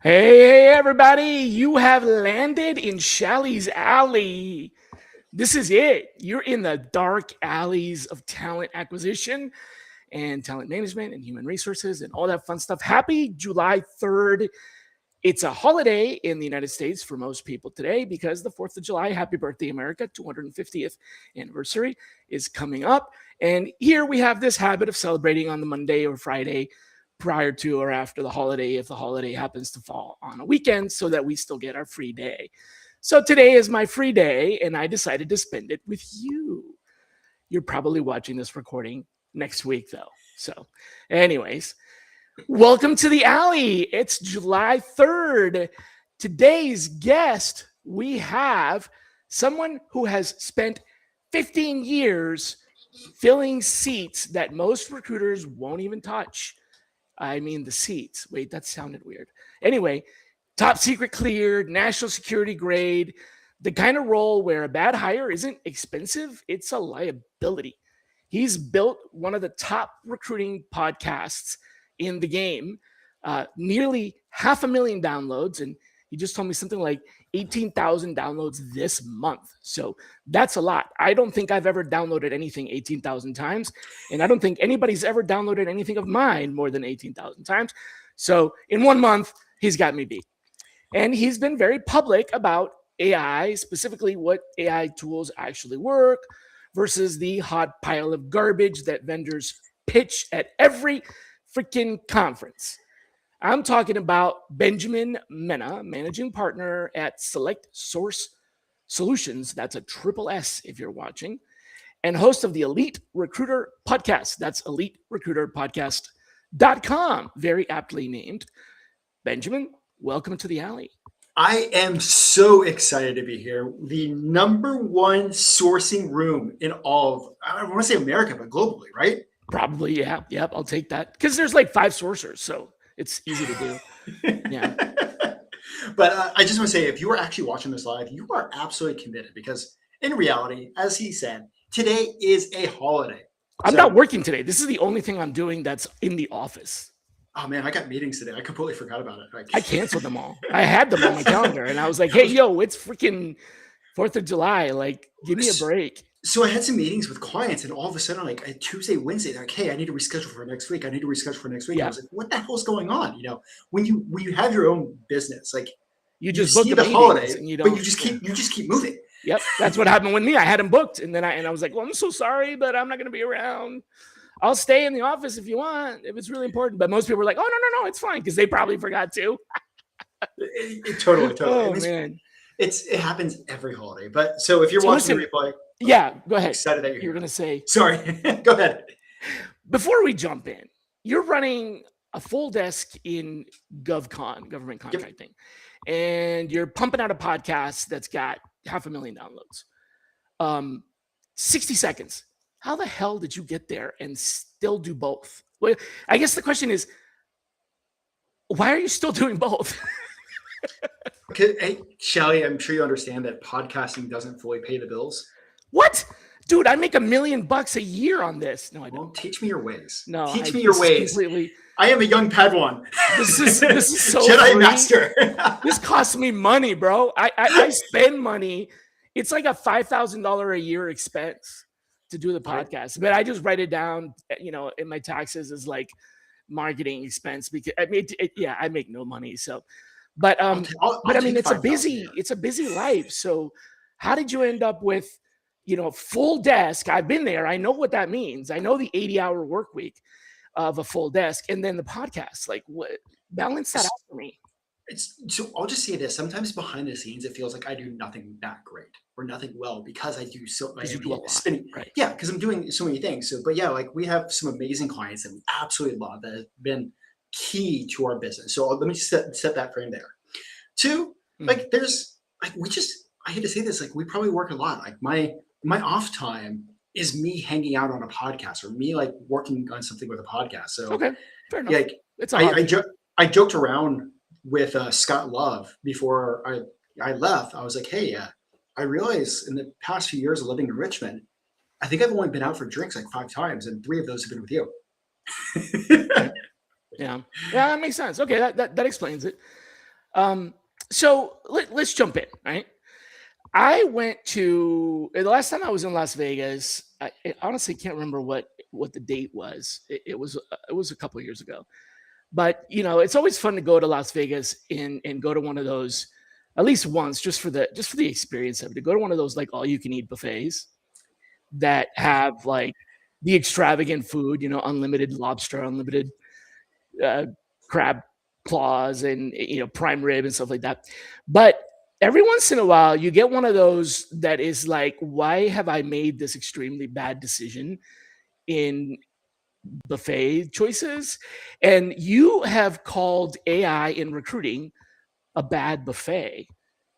Hey, everybody, you have landed in Shally's Alley. This is it. You're in the dark alleys of talent acquisition and talent management and human resources and all that fun stuff. Happy July 3rd. It's a holiday in the United States for most people today because the 4th of July, happy birthday, America, 250th anniversary is coming up. And here we have this habit of celebrating on the Monday or Friday prior to or after the holiday, if the holiday happens to fall on a weekend, so that we still get our free day. So today is my free day, and I decided to spend it with you. You're probably watching this recording next week, though. So anyways, welcome to the Alley. It's July 3rd. Today's guest, we have someone who has spent 15 years filling seats that most recruiters won't even touch. I mean, the seats. Wait, that sounded weird. Anyway, top secret cleared, national security grade, the kind of role where a bad hire isn't expensive, it's a liability. He's built one of the top recruiting podcasts in the game, nearly 500,000 downloads. And he just told me something like 18,000 downloads this month. So that's a lot. I don't think I've ever downloaded anything 18,000 times. And I don't think anybody's ever downloaded anything of mine more than 18,000 times. So in 1 month, he's got me beat. And he's been very public about AI, specifically what AI tools actually work versus the hot pile of garbage that vendors pitch at every freaking conference. I'm talking about Benjamin Mena, managing partner at Select Source Solutions. That's a triple S if you're watching, and host of the Elite Recruiter Podcast. That's eliterecruiterpodcast.com. Very aptly named. Benjamin, welcome to the Alley. I am so excited to be here. The number one sourcing room in all of, I don't want to say America, but globally, right? Probably, yeah. Yep, I'll take that. Because there's like 5 sourcers, so it's easy to do. Yeah. But I just want to say, if you are actually watching this live, you are absolutely committed because in reality, as he said, today is a holiday. I'm not working today. This is the only thing I'm doing that's in the office. Oh man, I got meetings today. I completely forgot about it. I canceled them all. I had them on my calendar and I was like, hey, yo, it's freaking 4th of July. Like, give me a break. So I had some meetings with clients and all of a sudden, like a Tuesday, Wednesday, they're like, hey, I need to reschedule for next week. I need to reschedule for next week. Yeah. I was like, what the hell's going on? You know, when you have your own business, like you just book the holiday, and you don't, but you just keep moving. Yep. That's what happened with me. I had them booked and then I was like, well, I'm so sorry, but I'm not going to be around. I'll stay in the office if you want, if it's really important. But most people were like, oh, no, it's fine. Because they probably forgot to. Totally. Oh, man. It happens every holiday. But so if you're watching the replay. Yeah, go ahead. Excited that you're going to say. Sorry. Go ahead. Before we jump in, you're running a full desk in GovCon, government contracting. Yep. And you're pumping out a podcast that's got 500,000 downloads. 60 seconds. How the hell did you get there and still do both? Well, I guess the question is, why are you still doing both? Okay, hey, Shally, I'm sure you understand that podcasting doesn't fully pay the bills. What? Dude, I make $1 million a year on this. No, I don't. Well, teach me your ways. No, teach me your ways. Completely. I am a young Padawan. This is so Jedi free. Master. This costs me money, bro. I spend money. It's like a $5,000 a year expense to do the podcast, but I just write it down, you know, in my taxes as like marketing expense because I mean, I make no money. So, but I mean, it's a busy life. So how did you end up with, you know, full desk? I've been there. I know what that means. I know the 80-hour work week of a full desk and then the podcast, like what, balance that out for me. So I'll just say this. Sometimes behind the scenes, it feels like I do nothing that great or nothing well because I do so much spinning. Right. Yeah, because I'm doing so many things. So, but yeah, like we have some amazing clients that we absolutely love that have been key to our business. So let me set that frame there. Two, like there's I hate to say this, like we probably work a lot. Like my off time is me hanging out on a podcast or me like working on something with a podcast. So Okay, fair enough. yeah, like, It's a hobby. I joked around with Scott Love before I left. I was like, hey, I realized in the past few years of living in Richmond, I think I've only been out for drinks like 5 times, and 3 of those have been with you. Yeah, that makes sense. Okay, that explains it. So let's jump in, right? I went to the last time I was in Las Vegas. I honestly can't remember what the date was. It was a couple of years ago, but it's always fun to go to Las Vegas and go to one of those at least once, just for the experience of it. To go to one of those like all you can eat buffets that have like the extravagant food, unlimited lobster, unlimited crab claws, and prime rib and stuff like that. But every once in a while, you get one of those that is like, why have I made this extremely bad decision in buffet choices? And you have called AI in recruiting a bad buffet.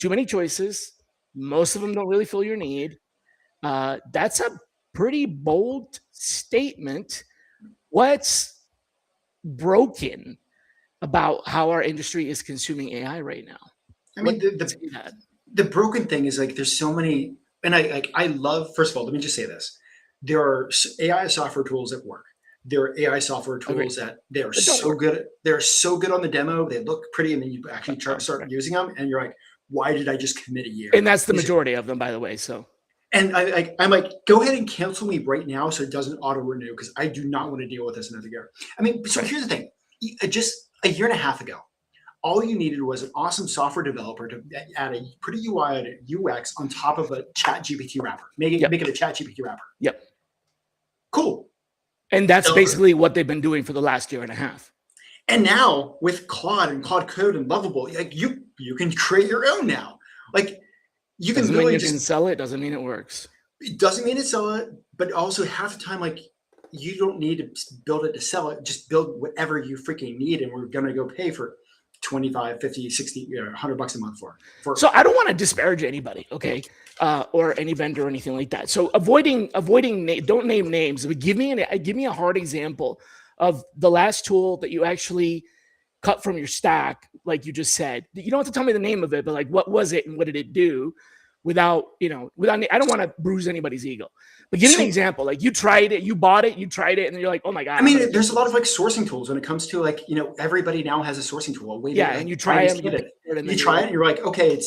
Too many choices. Most of them don't really fill your need. That's a pretty bold statement. What's broken about how our industry is consuming AI right now? I mean, the broken thing is like there's so many, and I love. First of all, let me just say this: there are AI software tools that work. There are AI software tools that they are so good. They're so good on the demo. They look pretty, and then you actually start using them, and you're like, why did I just commit a year? And that's the majority of them, by the way. So. And I'm like, go ahead and cancel me right now so it doesn't auto renew because I do not want to deal with this another year. I mean, so here's the thing: just a year and a half ago, all you needed was an awesome software developer to add a pretty UI and UX on top of a Chat GPT wrapper. Make it a Chat GPT wrapper. Yep. Cool. And that's basically what they've been doing for the last year and a half. And now with Claude and Claude Code and Lovable, like you can create your own now. Like you can really just can sell it. Doesn't mean it works. It doesn't mean it sell it, but also half the time, like you don't need to build it to sell it. Just build whatever you freaking need, and we're gonna go pay for 25, 50, 60, $100 a month for. So I don't want to disparage anybody, okay, or any vendor or anything like that. So avoiding don't name names, but give me a hard example of the last tool that you actually cut from your stack, like you just said. You don't have to tell me the name of it, but like what was it and what did it do? Without I don't want to bruise anybody's ego, but give me an example. Like you tried it, you bought it, you tried it, and then you're like, oh my god. I mean, there's a lot of like sourcing tools when it comes to like everybody now has a sourcing tool. And you try it, you try it, and you're like, okay,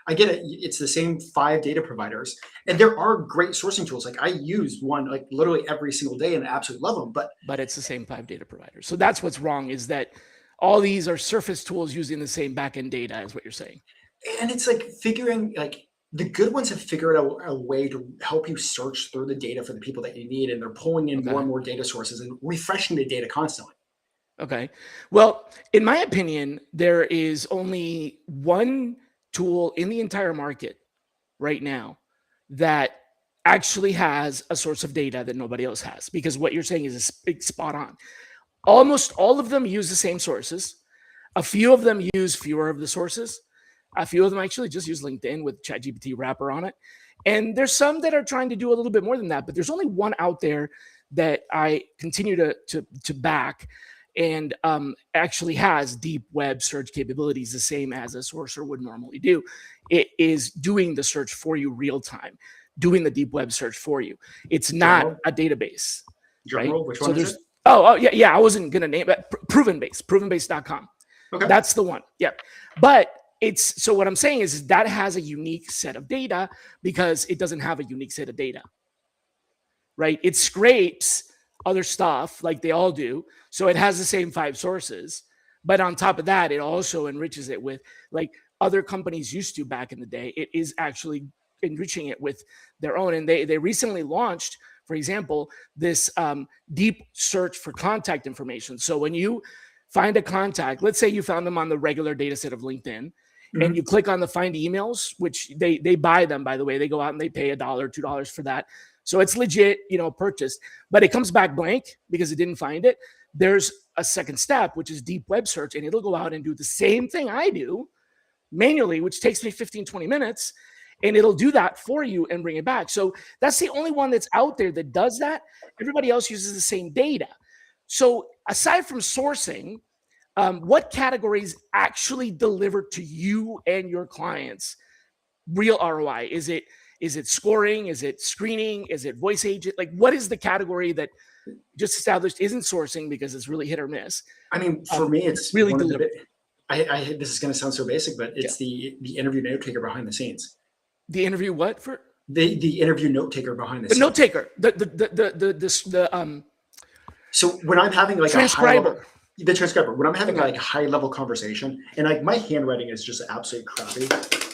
I get it. It's the same 5 data providers, and there are great sourcing tools. Like I use one like literally every single day, and I absolutely love them. But it's the same 5 data providers. So that's what's wrong, is that all these are surface tools using the same backend data, is what you're saying. And it's like figuring like. The good ones have figured out a way to help you search through the data for the people that you need, and they're pulling in more and more data sources and refreshing the data constantly. Okay. Well, in my opinion, there is only one tool in the entire market right now that actually has a source of data that nobody else has, because what you're saying is spot on. Almost all of them use the same sources. A few of them use fewer of the sources. A few of them actually just use LinkedIn with ChatGPT wrapper on it. And there's some that are trying to do a little bit more than that, but there's only one out there that I continue to back, and actually has deep web search capabilities, the same as a sourcer would normally do. It is doing the search for you real time, doing the deep web search for you. It's not a database. Right? Which one is it? Oh, yeah. I wasn't going to name it. Provenbase.com. Okay. That's the one. Yeah. But so what I'm saying is that has a unique set of data because it doesn't have a unique set of data, right? It scrapes other stuff like they all do. So it has the same 5 sources, but on top of that, it also enriches it with like other companies used to back in the day. It is actually enriching it with their own. And they recently launched, for example, this deep search for contact information. So when you find a contact, let's say you found them on the regular data set of LinkedIn, and you click on the find emails, which they buy them, by the way. They go out and they pay $1, $2 for that. So it's legit, purchased, but it comes back blank because it didn't find it. There's a second step, which is deep web search, and it'll go out and do the same thing I do manually, which takes me 15, 20 minutes, and it'll do that for you and bring it back. So that's the only one that's out there that does that. Everybody else uses the same data. So aside from sourcing, what categories actually deliver to you and your clients real ROI? Is it scoring? Is it screening? Is it voice agent? Like, what is the category that just established isn't sourcing because it's really hit or miss? I mean, for me, it's really one of the this is going to sound so basic, but it's the interview note taker behind the scenes. The interview what for? The interview note taker behind the scenes. The note taker. So when I'm having like transcriber. The transcriber, when I'm having like a high level conversation, and like my handwriting is just absolutely crappy.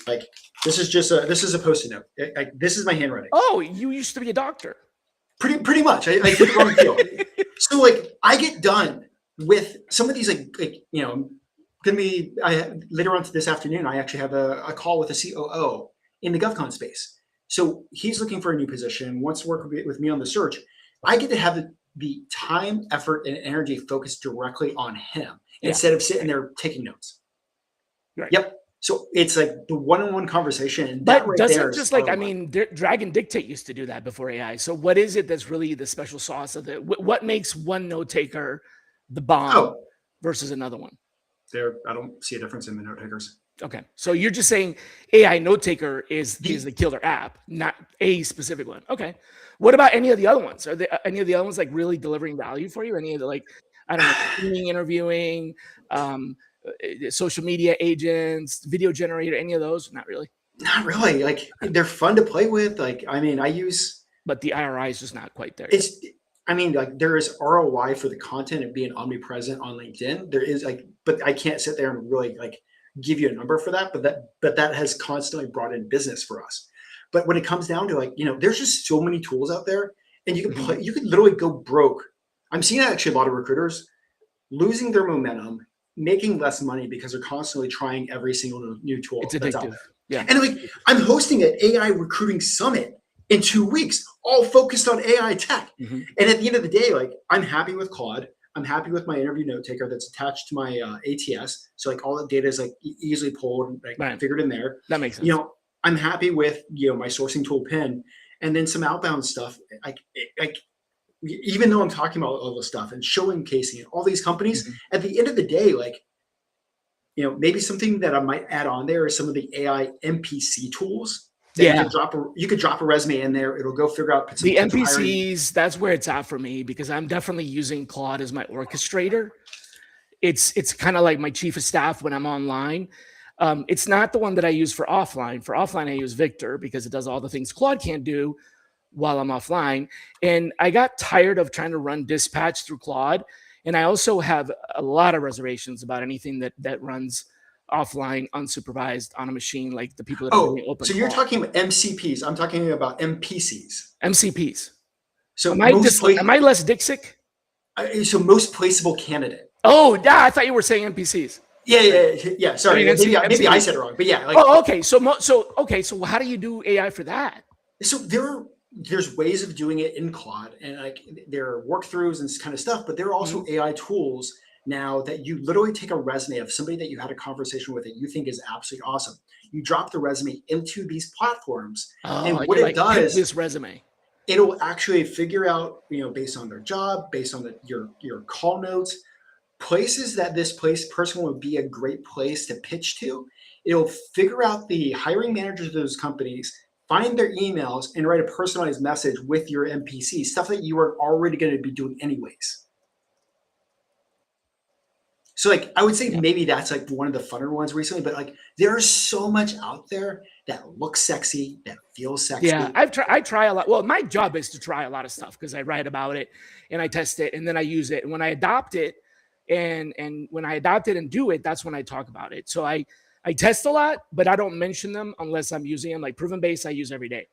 Like this is a Post-it note. Like this is my handwriting. Oh, you used to be a doctor. Pretty much. I did the wrong field. So like I get done with some of these like you know, gonna be later on this afternoon. I actually have a call with a COO in the GovCon space. So he's looking for a new position, wants to work with me on the search. I get to have the time, effort, and energy focused directly on him instead of sitting there taking notes. Right. Yep. So it's like the one-on-one conversation. And but right doesn't just like, I mean, Drag and Dictate used to do that before AI. So what is it that's really the special sauce of it? What makes one note taker the bomb versus another one? I don't see a difference in the note takers. Okay. So you're just saying AI note taker is the killer app, not a specific one. Okay. What about any of the other ones? Are there any of the other ones like really delivering value for you? Any of the, like, I don't know, streaming, interviewing, social media agents, video generator, any of those? Not really. Not really. Like they're fun to play with. Like, I mean, but the ROI is just not quite there. I mean, like there is ROI for the content and being omnipresent on LinkedIn. There is like, but I can't sit there and really like give you a number for that. But that has constantly brought in business for us. But when it comes down to like, you know, there's just so many tools out there, and you can you could literally go broke. I'm seeing actually a lot of recruiters losing their momentum, making less money because they're constantly trying every single new tool. It's addictive. Yeah. And like I'm hosting an AI recruiting summit in 2 weeks, all focused on AI tech. And at the end of the day, like I'm happy with Claude. I'm happy with my interview note taker that's attached to my ATS. So like all the data is like easily pulled and like figured in there. That makes sense. You know, I'm happy with, you know, my sourcing tool pin, and then some outbound stuff. Like even though I'm talking about all this stuff and showcasing all these companies, at the end of the day, like, you know, maybe something that I might add on there is some of the AI MPC tools. You could drop a resume in there. It'll go figure out the MPCs. That's where it's at for me, because I'm definitely using Claude as my orchestrator. It's kind of like my chief of staff when I'm online. It's not the one that I use for offline. For offline, I use Victor because it does all the things Claude can't do while I'm offline. And I got tired of trying to run dispatch through Claude. And I also have a lot of reservations about anything that runs offline, unsupervised on a machine, like the people that are doing open. So you're talking about MCPs. I'm talking about MPCs. MCPs. So am I less Dixic? So most placeable candidate. Oh, yeah. I thought you were saying MPCs. Yeah. Sorry, I mean, maybe I said it wrong, but yeah. Like, okay. So how do you do AI for that? So there's ways of doing it in Claude, and like there are workthroughs and kind of stuff, but there are also AI tools now that you literally take a resume of somebody that you had a conversation with that you think is absolutely awesome. You drop the resume into these platforms, and what it does, this resume, it'll actually figure out, you know, based on their job, based on your call notes, places that this person would be a great place to pitch to. It'll figure out the hiring managers of those companies, find their emails, and write a personalized message with your MPC, stuff that you are already going to be doing anyways. So like, I would say maybe that's like one of the funner ones recently, but like there's so much out there that looks sexy, that feels sexy. Yeah, I try a lot. Well, my job is to try a lot of stuff because I write about it and I test it and then I use it. And when I adopt it and when I adopt it and do it, that's when I talk about it. So I test a lot, but I don't mention them unless I'm using them. Like Proven Base, I use every day.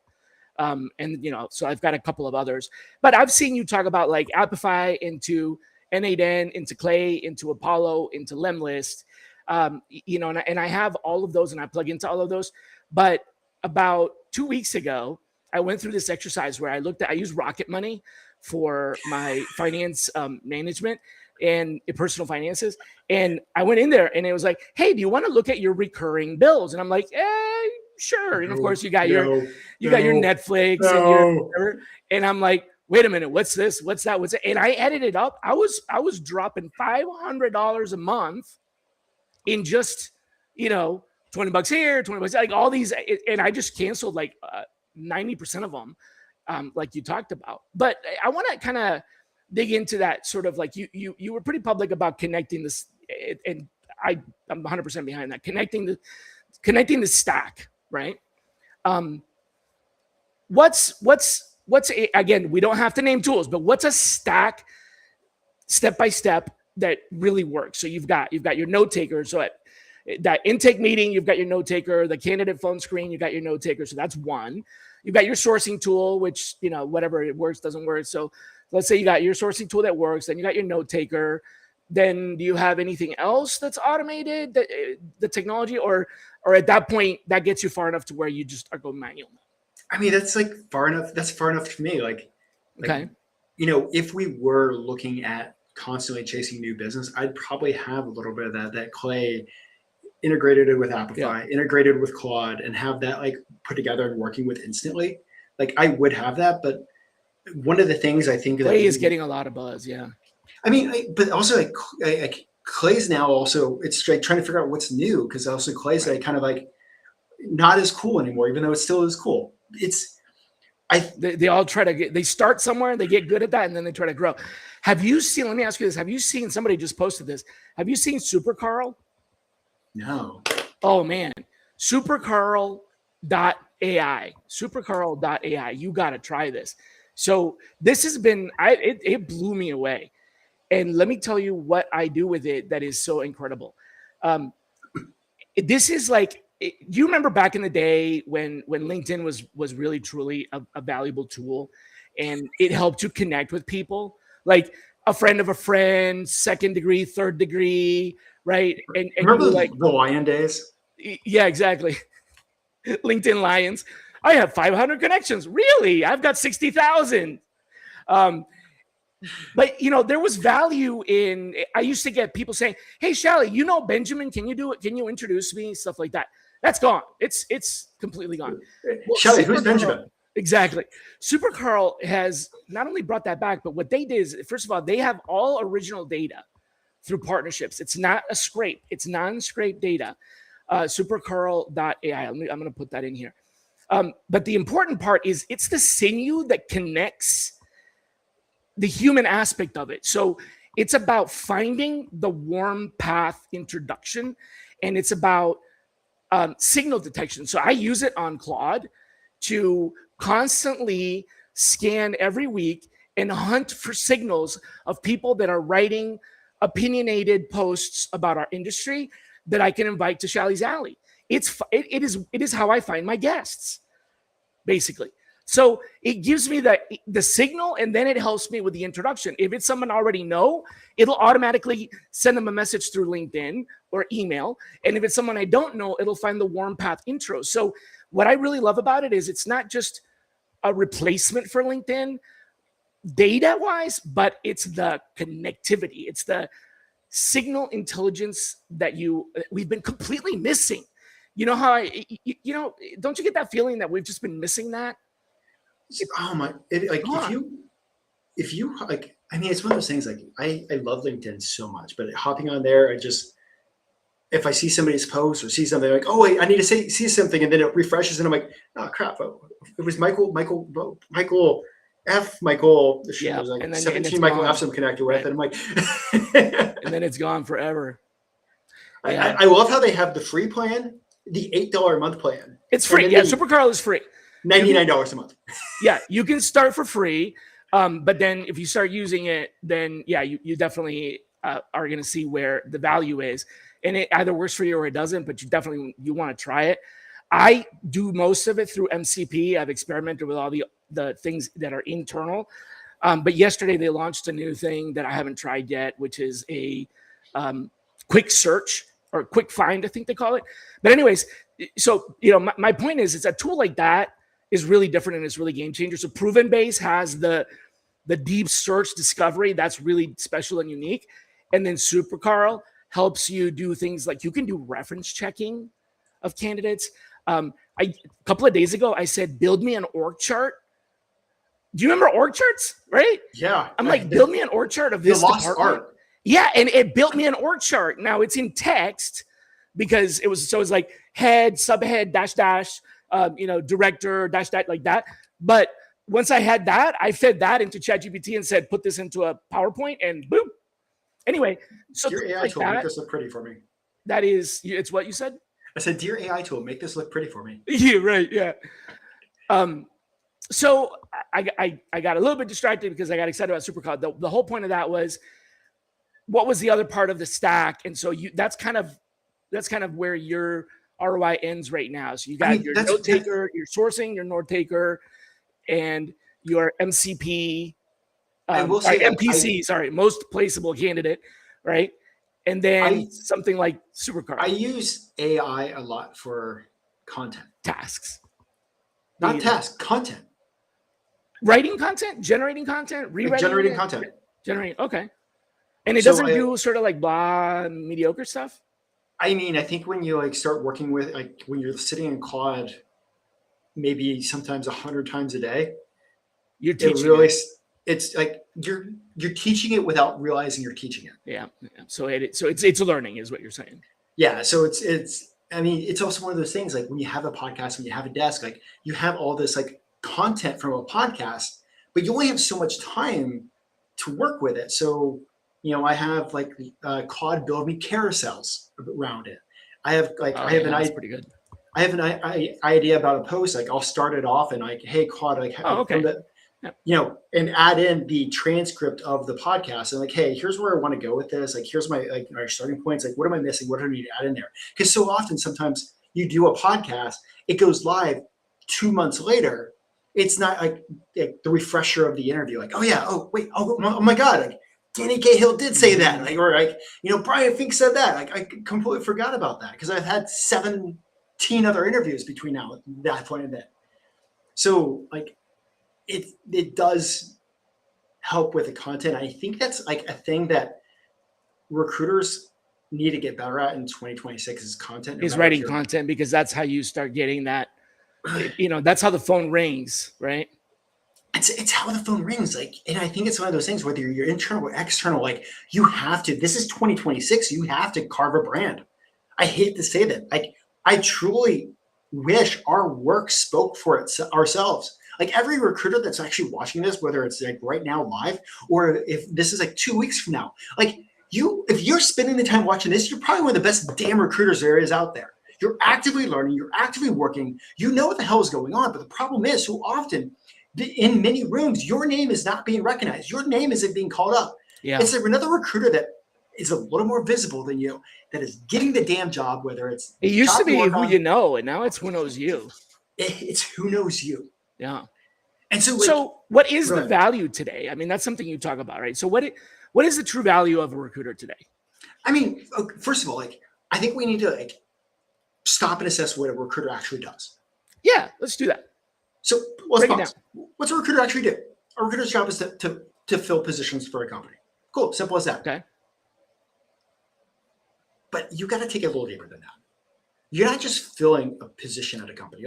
And you know, so I've got a couple of others, but I've seen you talk about like Appify into N8N, into Clay, into Apollo, into Lemlist, you know, and I have all of those and I plug into all of those. But about 2 weeks ago, I went through this exercise where I used Rocket Money for my finance management. and personal finances. And I went in there and it was like, hey, do you want to look at your recurring bills? And I'm like, sure. And of course you got your Netflix and your whatever. And I'm like, wait a minute, what's this? What's that? What's it? And I added it up. I was dropping $500 a month in just, $20 here, $20, like all these. And I just canceled like 90% of them, like you talked about. But I want to kind of dig into that sort of like you were pretty public about connecting this, and I'm 100% behind that, connecting the stack, right? What's again, we don't have to name tools, but what's a stack step by step that really works? So you've got your note taker. So at that intake meeting, you've got your note taker. The candidate phone screen, you got your note taker. So that's one. You've got your sourcing tool, which, whatever, it works, doesn't work. So let's say you got your sourcing tool that works, then you got your note taker. Then do you have anything else that's automated, the technology, or at that point that gets you far enough to where you just are going manual? I mean, that's like far enough. That's far enough for me. Like, okay. If we were looking at constantly chasing new business, I'd probably have a little bit of that Clay integrated with Apify, integrated with Claude, and have that like put together and working with instantly. Like I would have that, but one of the things I think Clay is getting a lot of buzz. Yeah. I mean, but also like Clay's now also, it's like trying to figure out what's new, because also Clay's like kind of like not as cool anymore, even though it still is cool. They all try to they start somewhere, they get good at that, and then they try to grow. Have you seen, let me ask you this, have you seen, somebody just posted this, have you seen Super Carl? No. Oh man, supercarl.ai, supercarl.ai. You got to try this. So this has been, it blew me away. And let me tell you what I do with it that is so incredible. This is like, do you remember back in the day when LinkedIn was really truly a valuable tool, and it helped you connect with people, like a friend of a friend, second degree, third degree, right? And remember like the Lion days? Yeah, exactly. LinkedIn Lions. I have 500 connections. Really? I've got 60,000. But there was value in, I used to get people saying, hey, Shally, Benjamin, can you do it? Can you introduce me? Stuff like that. That's gone. It's completely gone. Well, Shally, who's Benjamin? Exactly. Super Carl has not only brought that back, but what they did is, first of all, they have all original data through partnerships. It's not a scrape. It's non-scrape data. Supercarl.ai. I'm going to put that in here. But the important part is it's the sinew that connects the human aspect of it. So it's about finding the warm path introduction, and it's about signal detection. So I use it on Claude to constantly scan every week and hunt for signals of people that are writing opinionated posts about our industry that I can invite to Shally's Alley. It is how I find my guests, basically. So it gives me the signal, and then it helps me with the introduction. If it's someone I already know, it'll automatically send them a message through LinkedIn or email. And if it's someone I don't know, it'll find the warm path intro. So what I really love about it is it's not just a replacement for LinkedIn data-wise, but it's the connectivity. It's the signal intelligence that we've been completely missing. You know how don't you get that feeling that we've just been missing that? Oh my! If you like, I mean, it's one of those things. Like, I love LinkedIn so much, but hopping on there, if I see somebody's post or see something, like, oh wait, I need to see something, and then it refreshes, and I'm like, oh crap! It was Michael F. Michael. Yeah, was like and then, 17 Michael F's I'm connected with, and I'm like, and then it's gone forever. I love how they have the free plan, the $8 a month plan. It's free. Yeah, Super Carl is free. $99 a month. Yeah, you can start for free, but then if you start using it, then yeah, you definitely are going to see where the value is, and it either works for you or it doesn't. But you want to try it. I do most of it through MCP. I've experimented with all the things that are internal, but yesterday they launched a new thing that I haven't tried yet, which is a quick search or quick find, I think they call it. But anyways, so my point is, it's a tool like that is really different, and it's really game changer. So Proven Base has the deep search discovery that's really special and unique. And then Super Carl helps you do things like you can do reference checking of candidates. A couple of days ago, I said, build me an org chart. Do you remember org charts? Right? Yeah. I'm like, build me an org chart of this lost department. art. Yeah, and it built me an org chart. Now it's in text because it was like head, subhead, dash, dash, director, dash, dash, like that. But once I had that, I fed that into ChatGPT and said, put this into a PowerPoint, and boom. Anyway, so Dear AI tool, make this look pretty for me. That is, it's what you said? I said, dear AI tool, make this look pretty for me. Yeah, right, yeah. So I got a little bit distracted because I got excited about SuperCloud. The whole point of that was, what was the other part of the stack? And so that's kind of where your ROI ends right now. So you got your note taker, your sourcing, your note taker, and your MCP. I will say MPC, most placeable candidate, right? And then something like SuperCard. I use AI a lot for content. Tasks. Not tasks, content. Writing content, generating content, rewriting. Generating content. Generating, okay. And it doesn't do sort of like blah, mediocre stuff? I mean, I think when you start working with, when you're sitting in Claude, maybe sometimes 100 times a day, you're teaching it's like you're teaching it without realizing you're teaching it. Yeah. So it's learning is what you're saying. Yeah. So it's also one of those things, like when you have a podcast, when you have a desk, like you have all this content from a podcast, but you only have so much time to work with it. So, I have Claude build me carousels around it. I have that's pretty good. I have an idea about a post. I'll start it off and hey, Claude, okay. And add in the transcript of the podcast and hey, here's where I want to go with this. Here's my our starting points. What am I missing? What do I need to add in there? Because so often, sometimes you do a podcast, it goes live 2 months later. It's not the refresher of the interview. Oh my God, Danny Cahill did say that. Brian Fink said that. I completely forgot about that because I've had 17 other interviews between now and that point and then. So it does help with the content. I think that's a thing that recruiters need to get better at in 2026 is content. Is writing content, because that's how you start getting that, that's how the phone rings, right? It's how the phone rings. And I think it's one of those things, whether you're internal or external, you have to, this is 2026, you have to carve a brand. I hate to say that. I truly wish our work spoke for ourselves. Every recruiter that's actually watching this, whether it's right now live, or if this is 2 weeks from now, if you're spending the time watching this, you're probably one of the best damn recruiters there is out there. You're actively learning, you're actively working, you know what the hell is going on. But the problem is, so often in many rooms, your name is not being recognized. Your name isn't being called up. Yeah. It's another recruiter that is a little more visible than you, that is getting the damn job, whether it's... It used to be who you know, and now it's who knows you. It's who knows you. Yeah. And so what is the value today? I mean, that's something you talk about, right? So what is the true value of a recruiter today? I mean, first of all, I think we need to stop and assess what a recruiter actually does. Yeah, let's do that. So let's pause. What's a recruiter actually do? A recruiter's job is to fill positions for a company. Cool, simple as that. Okay. But you got to take it a little deeper than that. You're not just filling a position at a company.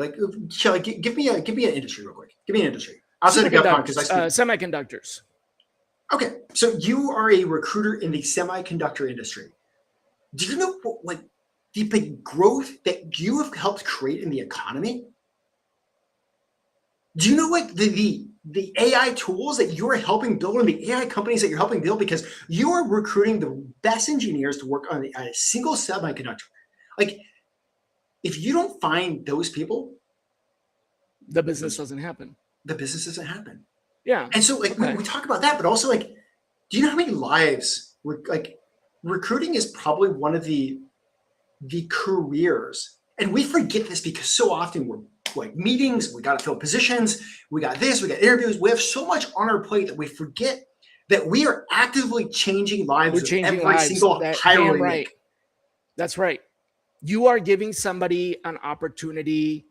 Shally, give me an industry real quick. Give me an industry. Outside of GovCon, because semiconductors. Okay, so you are a recruiter in the semiconductor industry. Do you know what the big growth that you have helped create in the economy? Do you know the AI tools that you are helping build, and the AI companies that you're helping build, because you are recruiting the best engineers to work on a single semiconductor? If you don't find those people, the business doesn't happen. The business doesn't happen. Yeah. And so we talk about that, but also do you know how many lives recruiting is probably one of the careers, and we forget this because so often we're meetings, we got to fill positions, we got this, we got interviews, we have so much on our plate that we forget that we are actively changing lives. We're changing every single hire we make. That's right. You are giving somebody an opportunity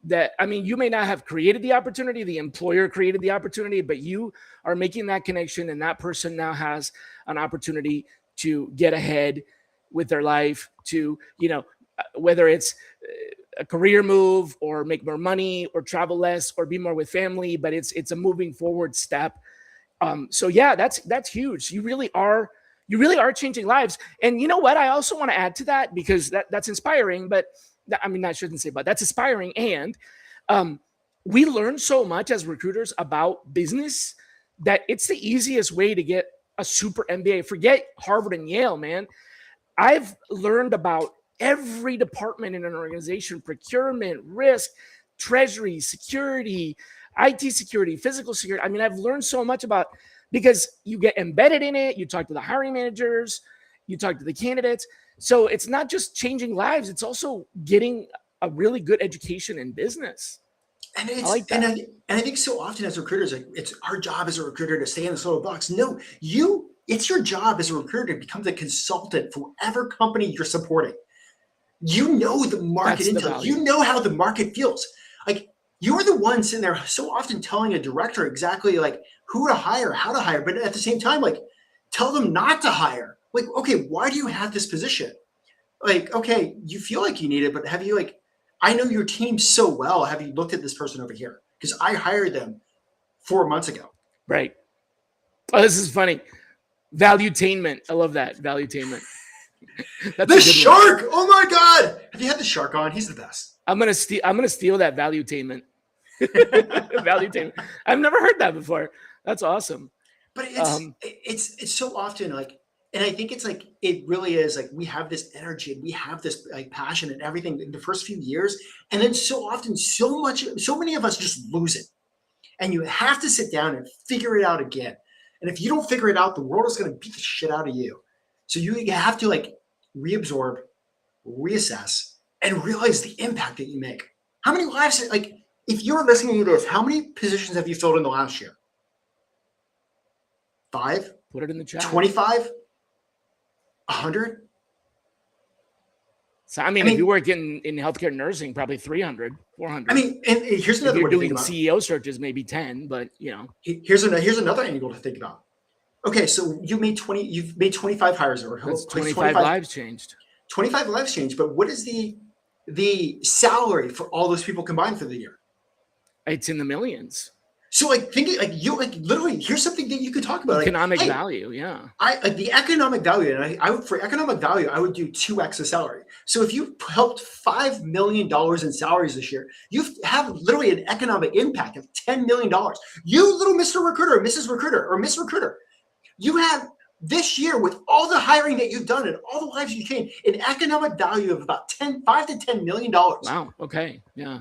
that, I mean, you may not have created the opportunity, the employer created the opportunity, but you are making that connection, and that person now has an opportunity to get ahead with their life, to, whether it's a career move or make more money or travel less or be more with family, but it's a moving forward step. So yeah, that's huge. You really are changing lives. And you know what? I also want to add to that, because that's inspiring, but I shouldn't say, but that's inspiring. And we learn so much as recruiters about business that it's the easiest way to get a super MBA. Forget Harvard and Yale, man. I've learned about every department in an organization: procurement, risk, treasury, security, IT security, physical security. I've learned so much about, because you get embedded in it. You talk to the hiring managers, you talk to the candidates. So it's not just changing lives, it's also getting a really good education in business. And I think so often as recruiters, like, it's our job as a recruiter to stay in this little box. No, it's your job as a recruiter to become the consultant for whatever company you're supporting. You know the market intel. You know how the market feels. Like, you're the one sitting there so often telling a director exactly like who to hire, how to hire, but at the same time, like, tell them not to hire. Like, okay, why do you have this position? Like, okay, you feel like you need it, but have you, like, I know your team so well. Have you looked at this person over here? Because I hired them 4 months ago. Right. Oh, this is funny. Valuetainment. I love that. Valuetainment. The shark. Oh my God. Have you had the shark on? He's the best. I'm gonna steal that valuetainment. Valuetainment. I've never heard that before. That's awesome. But it's so often like, and I think it's like, it really is like, we have this energy and we have this like passion and everything in the first few years. And then so often, so many of us just lose it. And you have to sit down and figure it out again. And if you don't figure it out, the world is going to beat the shit out of you. So you have to like reabsorb, reassess, and realize the impact that you make. How many lives, like, if you're listening to this, how many positions have you filled in the last year? 5? Put it in the chat. 25? 100? So if you work in healthcare nursing, probably 300, 400. And here's another. If you're doing CEO searches, maybe 10. But here's another angle to think about. Okay, so you've made 25 hires, or 25 lives changed. 25 lives changed. But what is the salary for all those people combined for the year? It's in the millions. So like thinking like you like literally, here's something that you could talk about. Economic value, yeah. I like the economic value, and I would, for economic value, I would do 2x the salary. So if you helped $5 million in salaries this year, you have literally an economic impact of $10 million. You little Mr. Recruiter, or Mrs. Recruiter, or Miss Recruiter, you have this year, with all the hiring that you've done and all the lives you changed, an economic value of about $5 to $10 million. Wow. Okay. Yeah.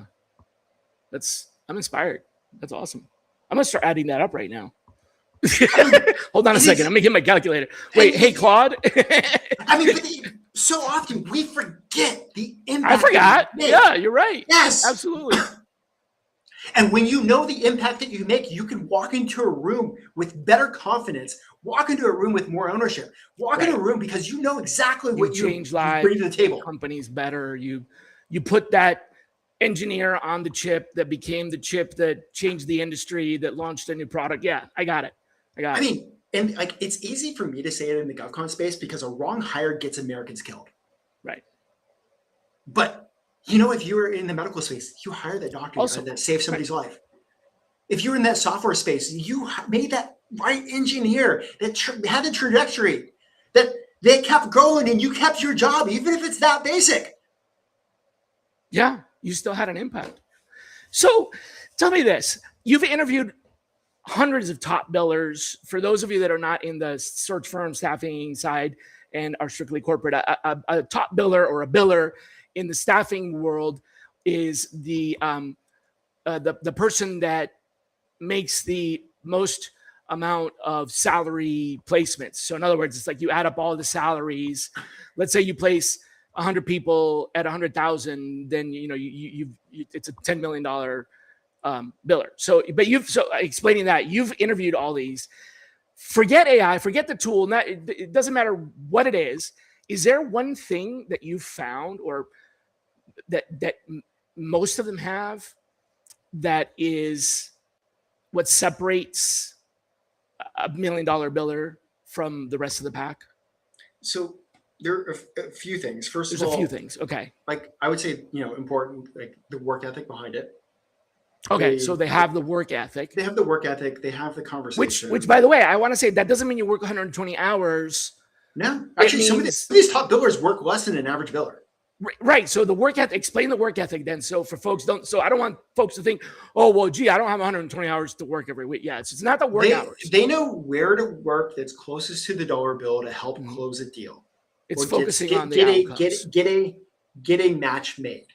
I'm inspired. That's awesome. I'm going to start adding that up right now. Hold on a second. I'm going to get my calculator. Wait, hey, Claude. So often we forget the impact. I forgot. Yeah, you're right. Yes. Absolutely. And when you know the impact that you make, you can walk into a room with better confidence, walk into a room with more ownership, walk into a room because you know exactly what you bring to the table. Companies better. You put that engineer on the chip that became the chip that changed the industry, that launched a new product. Yeah, I got it. And like, it's easy for me to say it in the GovCon space because a wrong hire gets Americans killed. Right. But if you were in the medical space, you hire that doctor that saved somebody's life. If you're in that software space, you made that right engineer that had the trajectory that they kept going, and you kept your job, even if it's that basic. Yeah. You still had an impact. So tell me this. You've interviewed hundreds of top billers. For those of you that are not in the search firm staffing side and are strictly corporate, a top biller or a biller in the staffing world is the person that makes the most amount of salary placements. So in other words, it's like you add up all the salaries. Let's say you place 100 people at 100,000, then it's a $10 million biller. So explaining that, you've interviewed all these. Forget AI, forget the tool. It doesn't matter what it is. Is there one thing that you found, or that most of them have, that is what separates a $1 million biller from the rest of the pack? So there are a few things. First There's of a few all, things. Okay. like I would say, important, like the work ethic behind it. Okay. So they have the work ethic. They have the work ethic. They have the conversation. Which, by the way, I want to say that doesn't mean you work 120 hours. No, actually, some of these top billers work less than an average biller. Right. So the work ethic, explain the work ethic then. So for folks I don't want folks to think, oh, well, gee, I don't have 120 hours to work every week. Yeah. It's not the work hours. They know where to work that's closest to the dollar bill to help close a deal. It's focusing on the outcomes. Get a match made.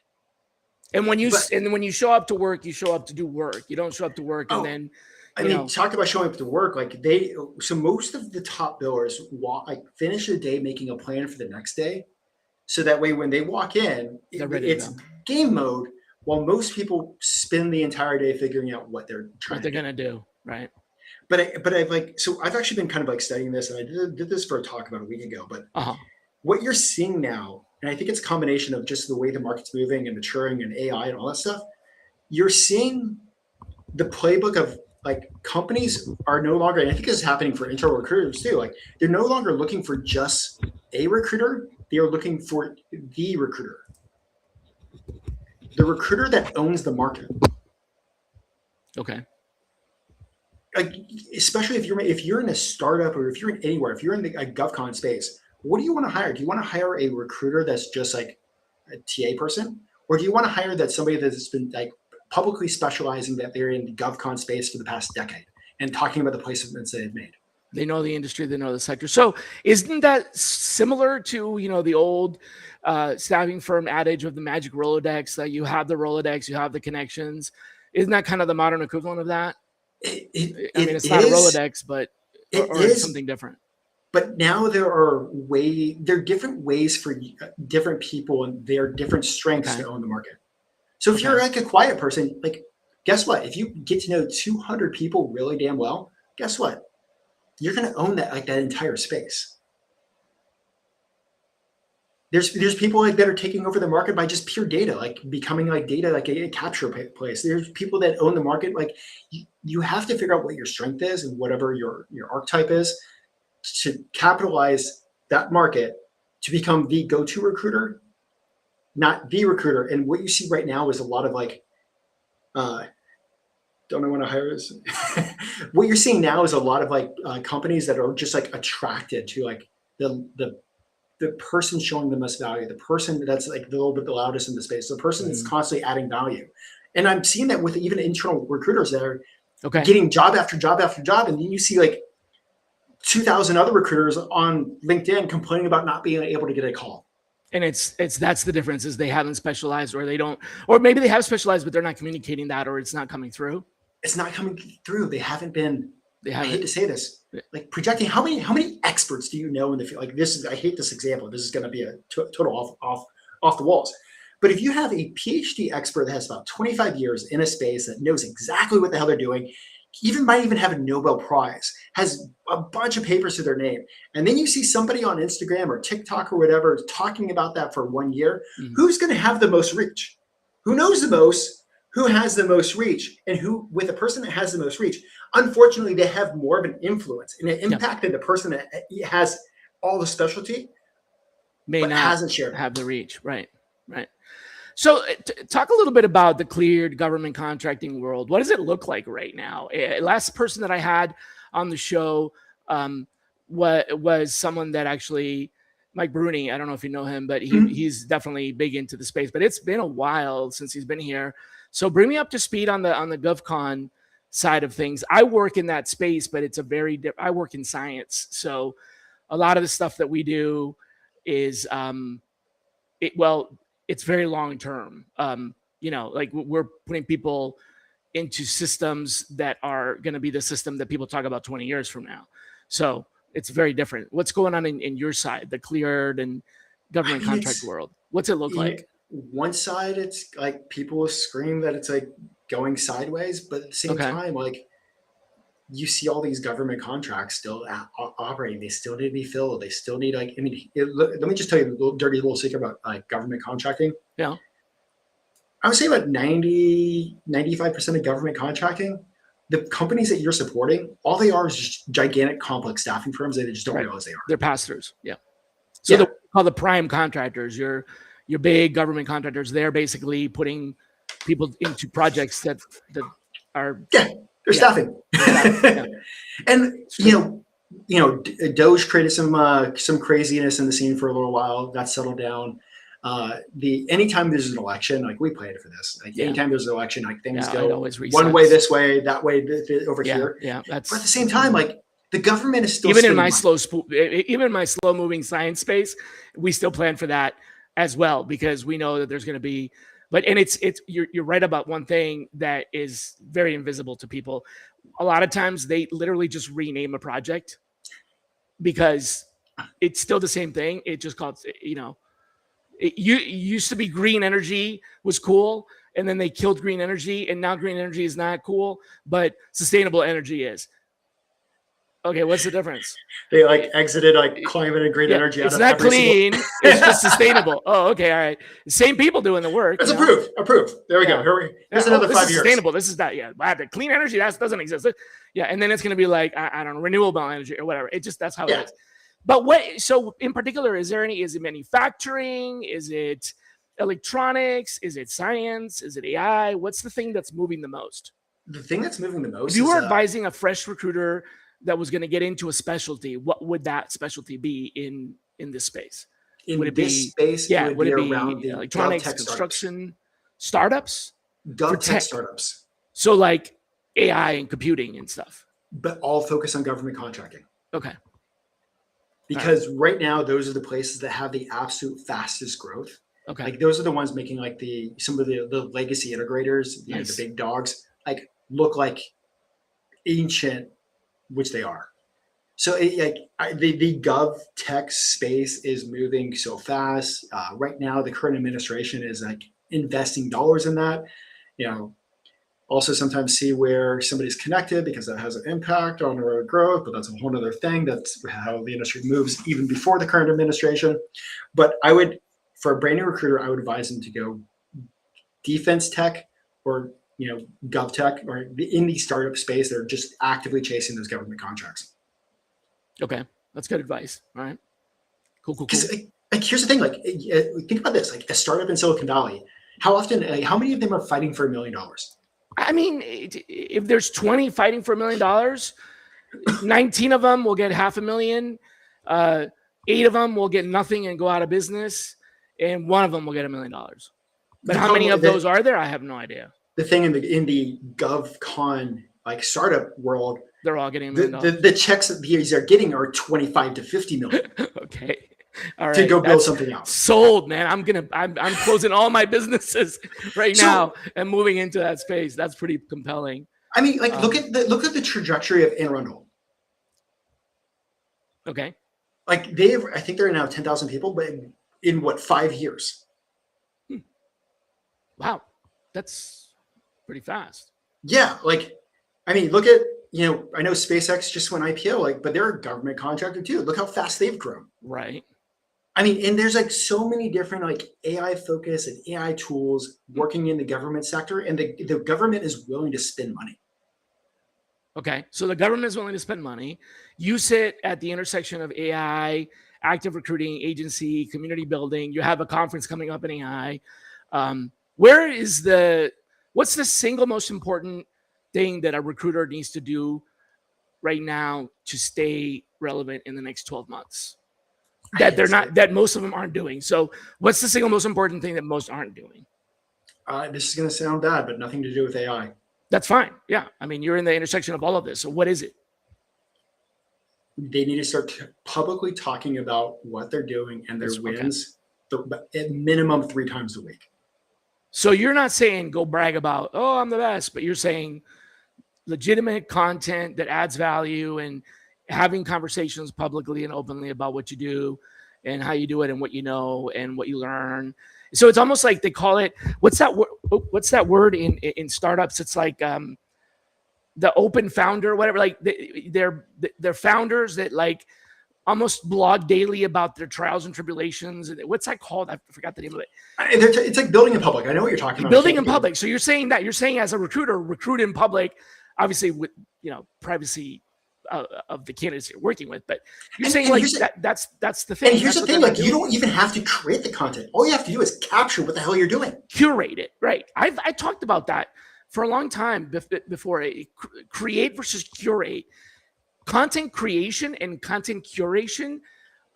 And when you show up to work, you show up to do work. You don't show up to work and then. Talk about showing up to work. So most of the top billers finish the day making a plan for the next day. So that way, when they walk in, it's game mode. While most people spend the entire day figuring out what they're gonna do, right? But I've actually been kind of studying this, and I did this for a talk about a week ago. But what you're seeing now, and I think it's a combination of just the way the market's moving and maturing and AI and all that stuff. You're seeing the playbook of companies are no longer, and I think this is happening for internal recruiters too. They're no longer looking for just a recruiter. They are looking for the recruiter that owns the market. Okay. Especially if you're in a startup or if you're in anywhere, if you're in a GovCon space, what do you want to hire? Do you want to hire a recruiter that's just like a TA person, or do you want to hire somebody that's been publicly specializing that they're in the GovCon space for the past decade and talking about the placements they've made? They know the industry, they know the sector. So isn't that similar to, the old staffing firm adage of the magic Rolodex, that you have the Rolodex, you have the connections? Isn't that kind of the modern equivalent of that? It's not a Rolodex, but it's something different. But now there are different ways for different people and their different strengths to own the market. So if you're a quiet person, guess what? If you get to know 200 people really damn well, guess what? You're going to own that entire space. There's people that are taking over the market by just pure data, becoming data a capture place. There's people that own the market. You have to figure out what your strength is and whatever your archetype is to capitalize that market to become the go-to recruiter, not the recruiter. And what you see right now is a lot of don't I want to hire this? What you're seeing now is a lot of companies that are just attracted to the person showing the most value, the person that's the little bit the loudest in the space, the person that's constantly adding value. And I'm seeing that with even internal recruiters that are getting job after job after job. And then you see 2,000 other recruiters on LinkedIn complaining about not being able to get a call. And that's the difference, is they haven't specialized, or they don't, or maybe they have specialized, but they're not communicating that, or it's not coming through. It's not coming through. They haven't been. I hate to say this, projecting. How many experts do you know in the field? I hate this example. This is going to be a total off the walls. But if you have a PhD expert that has about 25 years in a space that knows exactly what the hell they're doing, might even have a Nobel Prize, has a bunch of papers to their name, and then you see somebody on Instagram or TikTok or whatever talking about that for 1 year, who's going to have the most reach? Who knows the most? Who has the most reach? And who, with a person that has the most reach, unfortunately, they have more of an influence and an impact than the person that has all the specialty, but hasn't shared, have the reach. Right. So talk a little bit about the cleared government contracting world. What does it look like right now? Last person that I had on the show was someone that actually, Mike Bruni, I don't know if you know him, but he's definitely big into the space. But it's been a while since he's been here. So bring me up to speed on the GovCon side of things. I work in that space, but it's I work in science. So a lot of the stuff that we do is, it's very long term. We're putting people into systems that are going to be the system that people talk about 20 years from now. So it's very different. What's going on in your side, the cleared and government contract world? What's it look like? One side, it's people scream that it's going sideways, but at the same time, you see all these government contracts still operating. They still need to be filled. They still need let me just tell you a dirty little secret about government contracting. Yeah. I would say about 95% of government contracting, the companies that you're supporting, all they are is just gigantic complex staffing firms that they just don't realize they are. They're pass-throughs. Yeah. So the call the prime contractors, your big government contractors, they're basically putting people into projects that are they're staffing. And Doge created some craziness in the scene for a little while. That settled down. Anytime there's an election, like we planned for this. Like anytime there's an election, like things go one way this way, that way over here. Yeah, but at the same time, like the government is still even in my slow moving science space, we still plan for that as well, because we know that there's going to be. But you're right about one thing that is very invisible to people. A lot of times they literally just rename a project because it's still the same thing. It just called, it used to be green energy was cool, and then they killed green energy, and now green energy is not cool, but sustainable energy is. Okay, what's the difference? They exited climate and green energy. It's not clean. It's just sustainable. Oh, okay, all right. The same people doing the work. It's approved. There we go. Here's another 5 years. Sustainable. This is that. Yeah, the clean energy that doesn't exist. Yeah, and then it's going to be like I don't know, renewable energy or whatever. That's how it is. But so in particular, is it manufacturing? Is it electronics? Is it science? Is it AI? What's the thing that's moving the most? The thing that's moving the most. If you were advising a fresh recruiter that was going to get into a specialty, what would that specialty be in this space? Would it be around the electronics, construction, startups? GovTech startups. So like AI and computing and stuff. But all focus on government contracting. Okay. Because right now, those are the places that have the absolute fastest growth. Okay. Like those are the ones making like some of the legacy integrators, the big dogs, like look like ancient, which they are. So the gov tech space is moving so fast. Right now, the current administration is like investing dollars in that. Also sometimes see where somebody's connected because that has an impact on our growth, but that's a whole other thing. That's how the industry moves even before the current administration. But for a brand new recruiter, I would advise them to go defense tech or gov tech, or in the startup space. They're just actively chasing those government contracts. Okay, that's good advice. All right, cool. Here's the thing: think about this: like a startup in Silicon Valley. How many of them are fighting for $1 million? I mean, if there's 20 fighting for $1 million, 19 of them will get $500,000. 8 of them will get nothing and go out of business, and 1 of them will get $1 million. But how many of those are there? I have no idea. The thing in the GovCon startup world, they're all getting $1 million. The checks that these are getting are 25 to 50 million. Okay. All right. To go build something else. Sold, man. I'm closing all my businesses right now and moving into that space. That's pretty compelling. I mean, look at the trajectory of Anne Arundel. Okay. I think they're now 10,000 people, but in what, 5 years? Wow. That's pretty fast. Yeah. Look at, I know SpaceX just went IPO, but they're a government contractor too. Look how fast they've grown. Right. I mean, and there's so many different AI focus and AI tools working in the government sector, and the government is willing to spend money. Okay. So the government is willing to spend money. You sit at the intersection of AI, active recruiting, agency, community building. You have a conference coming up in AI. What's the single most important thing that a recruiter needs to do right now to stay relevant in the next 12 months that most of them aren't doing? So what's the single most important thing that most aren't doing? This is going to sound bad, but nothing to do with AI. That's fine. Yeah. I mean, you're in the intersection of all of this. So what is it? They need to start publicly talking about what they're doing and their wins at minimum 3 times a week. So you're not saying go brag about, oh, I'm the best, but you're saying legitimate content that adds value and having conversations publicly and openly about what you do and how you do it and what you know and what you learn. So it's almost like they call it, what's that word in startups? It's like the open founder, whatever. Like they're founders that almost blog daily about their trials and tribulations. What's that called? I forgot the name of it. It's like building in public. I know what you're talking about. Building in public. So you're saying as a recruiter, recruit in public, obviously with privacy of the candidates you're working with. But you're saying like that's the thing. And here's the thing, like you don't even have to create the content. All you have to do is capture what the hell you're doing. Curate it, right? I talked about that for a long time before. Create versus curate. Content creation and content curation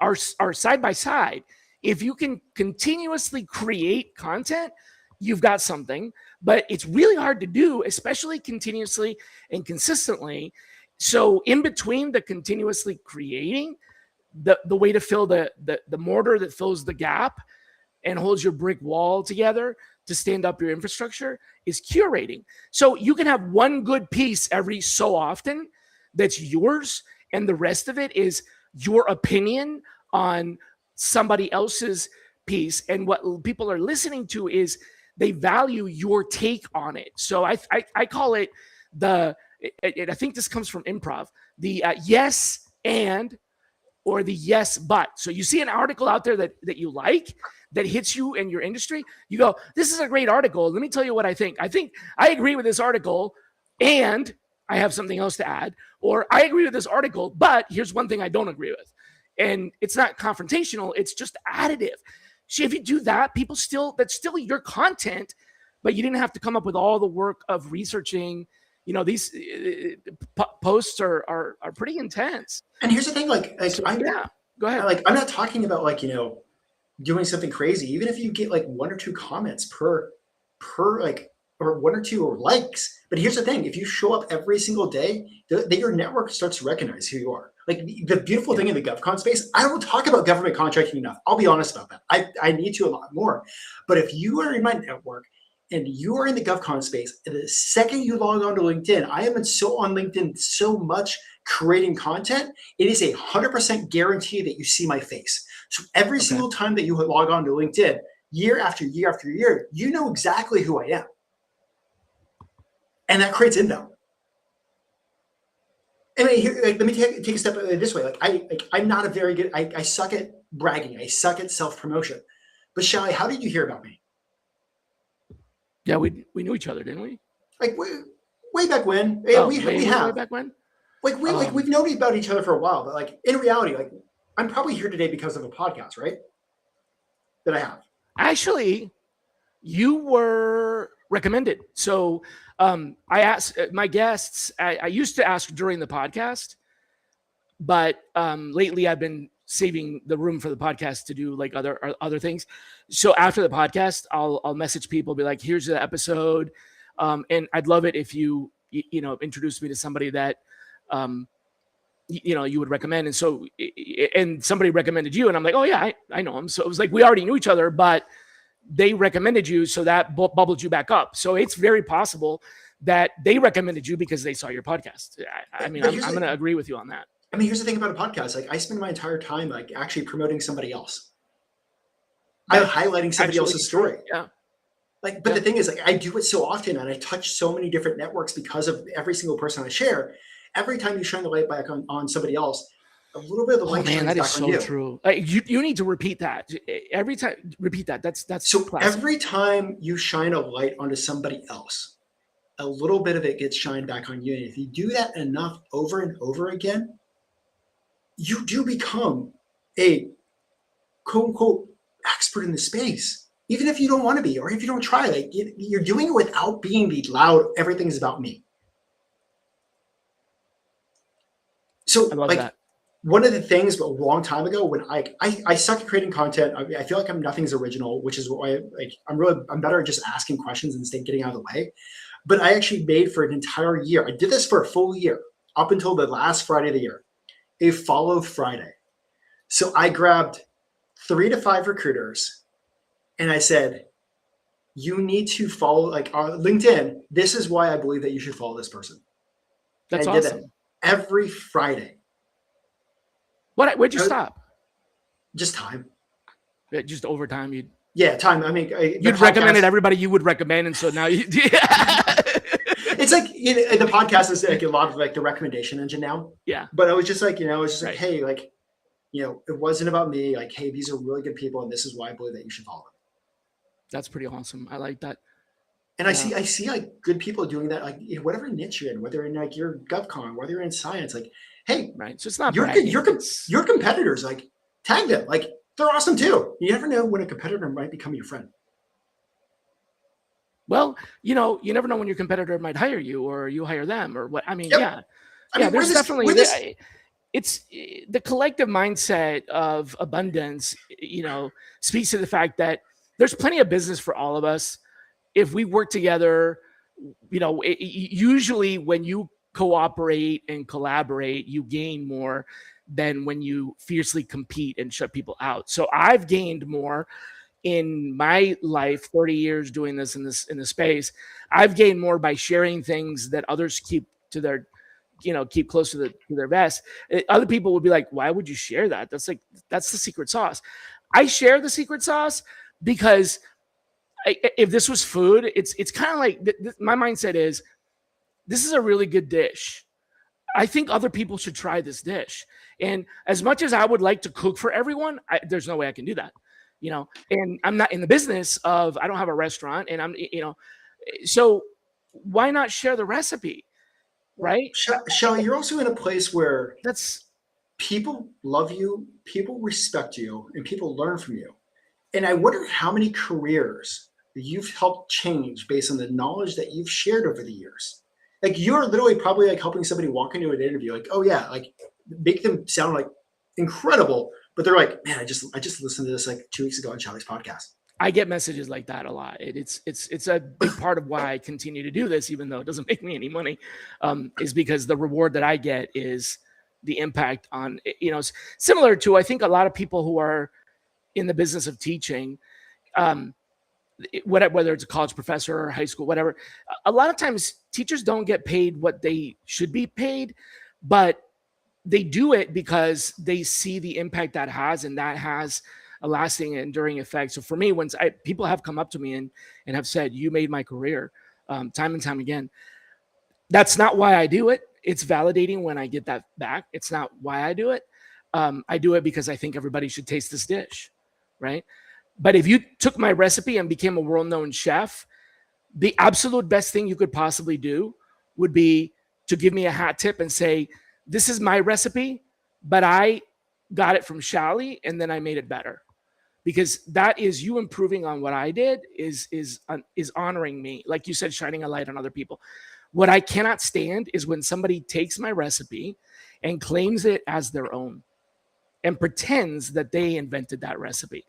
are side by side. If you can continuously create content, you've got something, but it's really hard to do, especially continuously and consistently. So in between the continuously creating, the way to fill the mortar that fills the gap and holds your brick wall together to stand up your infrastructure is curating. So you can have one good piece every so often that's yours, and the rest of it is your opinion on somebody else's piece. And what people are listening to is they value your take on it. So I call it I think this comes from improv, the yes and or the yes but. So you see an article out there that you like, that hits you in your industry, you go, this is a great article. Let me tell you what I think. I think I agree with this article and I have something else to add, or I agree with this article, but here's one thing I don't agree with. And it's not confrontational, it's just additive. See, if you do that, that's still your content, but you didn't have to come up with all the work of researching. These posts are pretty intense. And here's the thing, go ahead. Like, I'm not talking about doing something crazy. Even if you get like 1 or 2 comments per or 1 or 2 likes. But here's the thing, if you show up every single day, your network starts to recognize who you are. Like the beautiful thing in the GovCon space, I don't talk about government contracting enough. I'll be honest about that. I need to a lot more. But if you are in my network and you are in the GovCon space, the second you log on to LinkedIn, I am on LinkedIn so much creating content, it is 100% guarantee that you see my face. So every single time that you log on to LinkedIn, year after year after year, you know exactly who I am. And that creates inbound. I mean, let me take a step this way. I'm not a very good. I suck at bragging. I suck at self-promotion. But Shally, how did you hear about me? Yeah, we knew each other, didn't we? Like way back when. We have way back when. We've known about each other for a while, but like in reality, like I'm probably here today because of a podcast, right? That I have. Actually, you were recommended. So I asked my guests, I used to ask during the podcast, but lately I've been saving the room for the podcast to do like other things. So after the podcast, I'll message people, be like, here's the episode. And I'd love it if you introduce me to somebody that, you would recommend. And so, and somebody recommended you, and I'm like, oh yeah, I know him. So it was like, we already knew each other, but they recommended you. So that bubbled you back up. So it's very possible that they recommended you because they saw your podcast. I'm going to agree with you on that. I mean, here's the thing about a podcast. Like I spend my entire time, like actually promoting somebody else. I'm highlighting somebody else's story. Yeah. But the thing is, like, I do it so often and I touch so many different networks because of every single person I share. Every time you shine the light back on somebody else, a little bit of the light shines back on you. That is so true. You need to repeat that every time. Repeat that. That's so classic. Every time you shine a light onto somebody else, a little bit of it gets shined back on you. And if you do that enough over and over again, you do become a quote unquote expert in the space. Even if you don't want to be, or if you don't try, like you're doing it without being the loud, everything is about me. So like that. One of the things a long time ago when I suck at creating content, I feel like nothing's original, which is why I'm better at just asking questions instead of getting out of the way. But I actually made for an entire year. I did this for a full year up until the last Friday of the year, a follow Friday. So I grabbed 3 to 5 recruiters and I said, you need to follow LinkedIn. This is why I believe that you should follow this person. That's awesome. Did it every Friday. Where'd you stop? Just time. Just over time, time. I mean, you'd recommended everybody you would recommend, and so now you. It's like the podcast is like a lot of like the recommendation engine now. Yeah. But I was just like, like, hey, like, it wasn't about me. Like, hey, these are really good people, and this is why I believe that you should follow them. That's pretty awesome. I like that. And I see like good people doing that, like whatever niche you're in, whether in like your GovCon, whether you're in science, like, hey, right. So it's not your bragging. your competitors, like tag them, like they're awesome too. You never know when a competitor might become your friend. Well, you never know when your competitor might hire you or you hire them or what. I mean, Yep. yeah. I mean, There's definitely it's the collective mindset of abundance, speaks to the fact that there's plenty of business for all of us if we work together. Usually when you cooperate and collaborate, you gain more than when you fiercely compete and shut people out. So I've gained more in my life, 30 years doing this in this space. I've gained more by sharing things that others keep to their keep close to their vest. Other people would be like, why would you share that? That's the secret sauce. I share the secret sauce because if this was food, it's kind of like my mindset is, this is a really good dish. I think other people should try this dish. And as much as I would like to cook for everyone, there's no way I can do that. And I'm not in the business of, I don't have a restaurant, and so why not share the recipe? Right? Shally, you're also in a place where that's people love you, people respect you, and people learn from you. And I wonder how many careers that you've helped change based on the knowledge that you've shared over the years. Like you're literally probably like helping somebody walk into an interview, like, oh yeah, like make them sound like incredible, but they're like, man, I just listened to this like 2 weeks ago on Shally's podcast. I get messages like that a lot. It's a big part of why I continue to do this, even though it doesn't make me any money, is because the reward that I get is the impact on, similar to, I think, a lot of people who are in the business of teaching, whether it's a college professor or high school, whatever. A lot of times teachers don't get paid what they should be paid, but they do it because they see the impact that has, and that has a lasting and enduring effect. So for me, when people have come up to me and have said, you made my career, time and time again, that's not why I do it. It's validating when I get that back. It's not why I do it. I do it because I think everybody should taste this dish, right? But if you took my recipe and became a world-known chef, the absolute best thing you could possibly do would be to give me a hat tip and say, this is my recipe, but I got it from Shally and then I made it better. Because that is you improving on what I did, is honoring me. Like you said, shining a light on other people. What I cannot stand is when somebody takes my recipe and claims it as their own and pretends that they invented that recipe.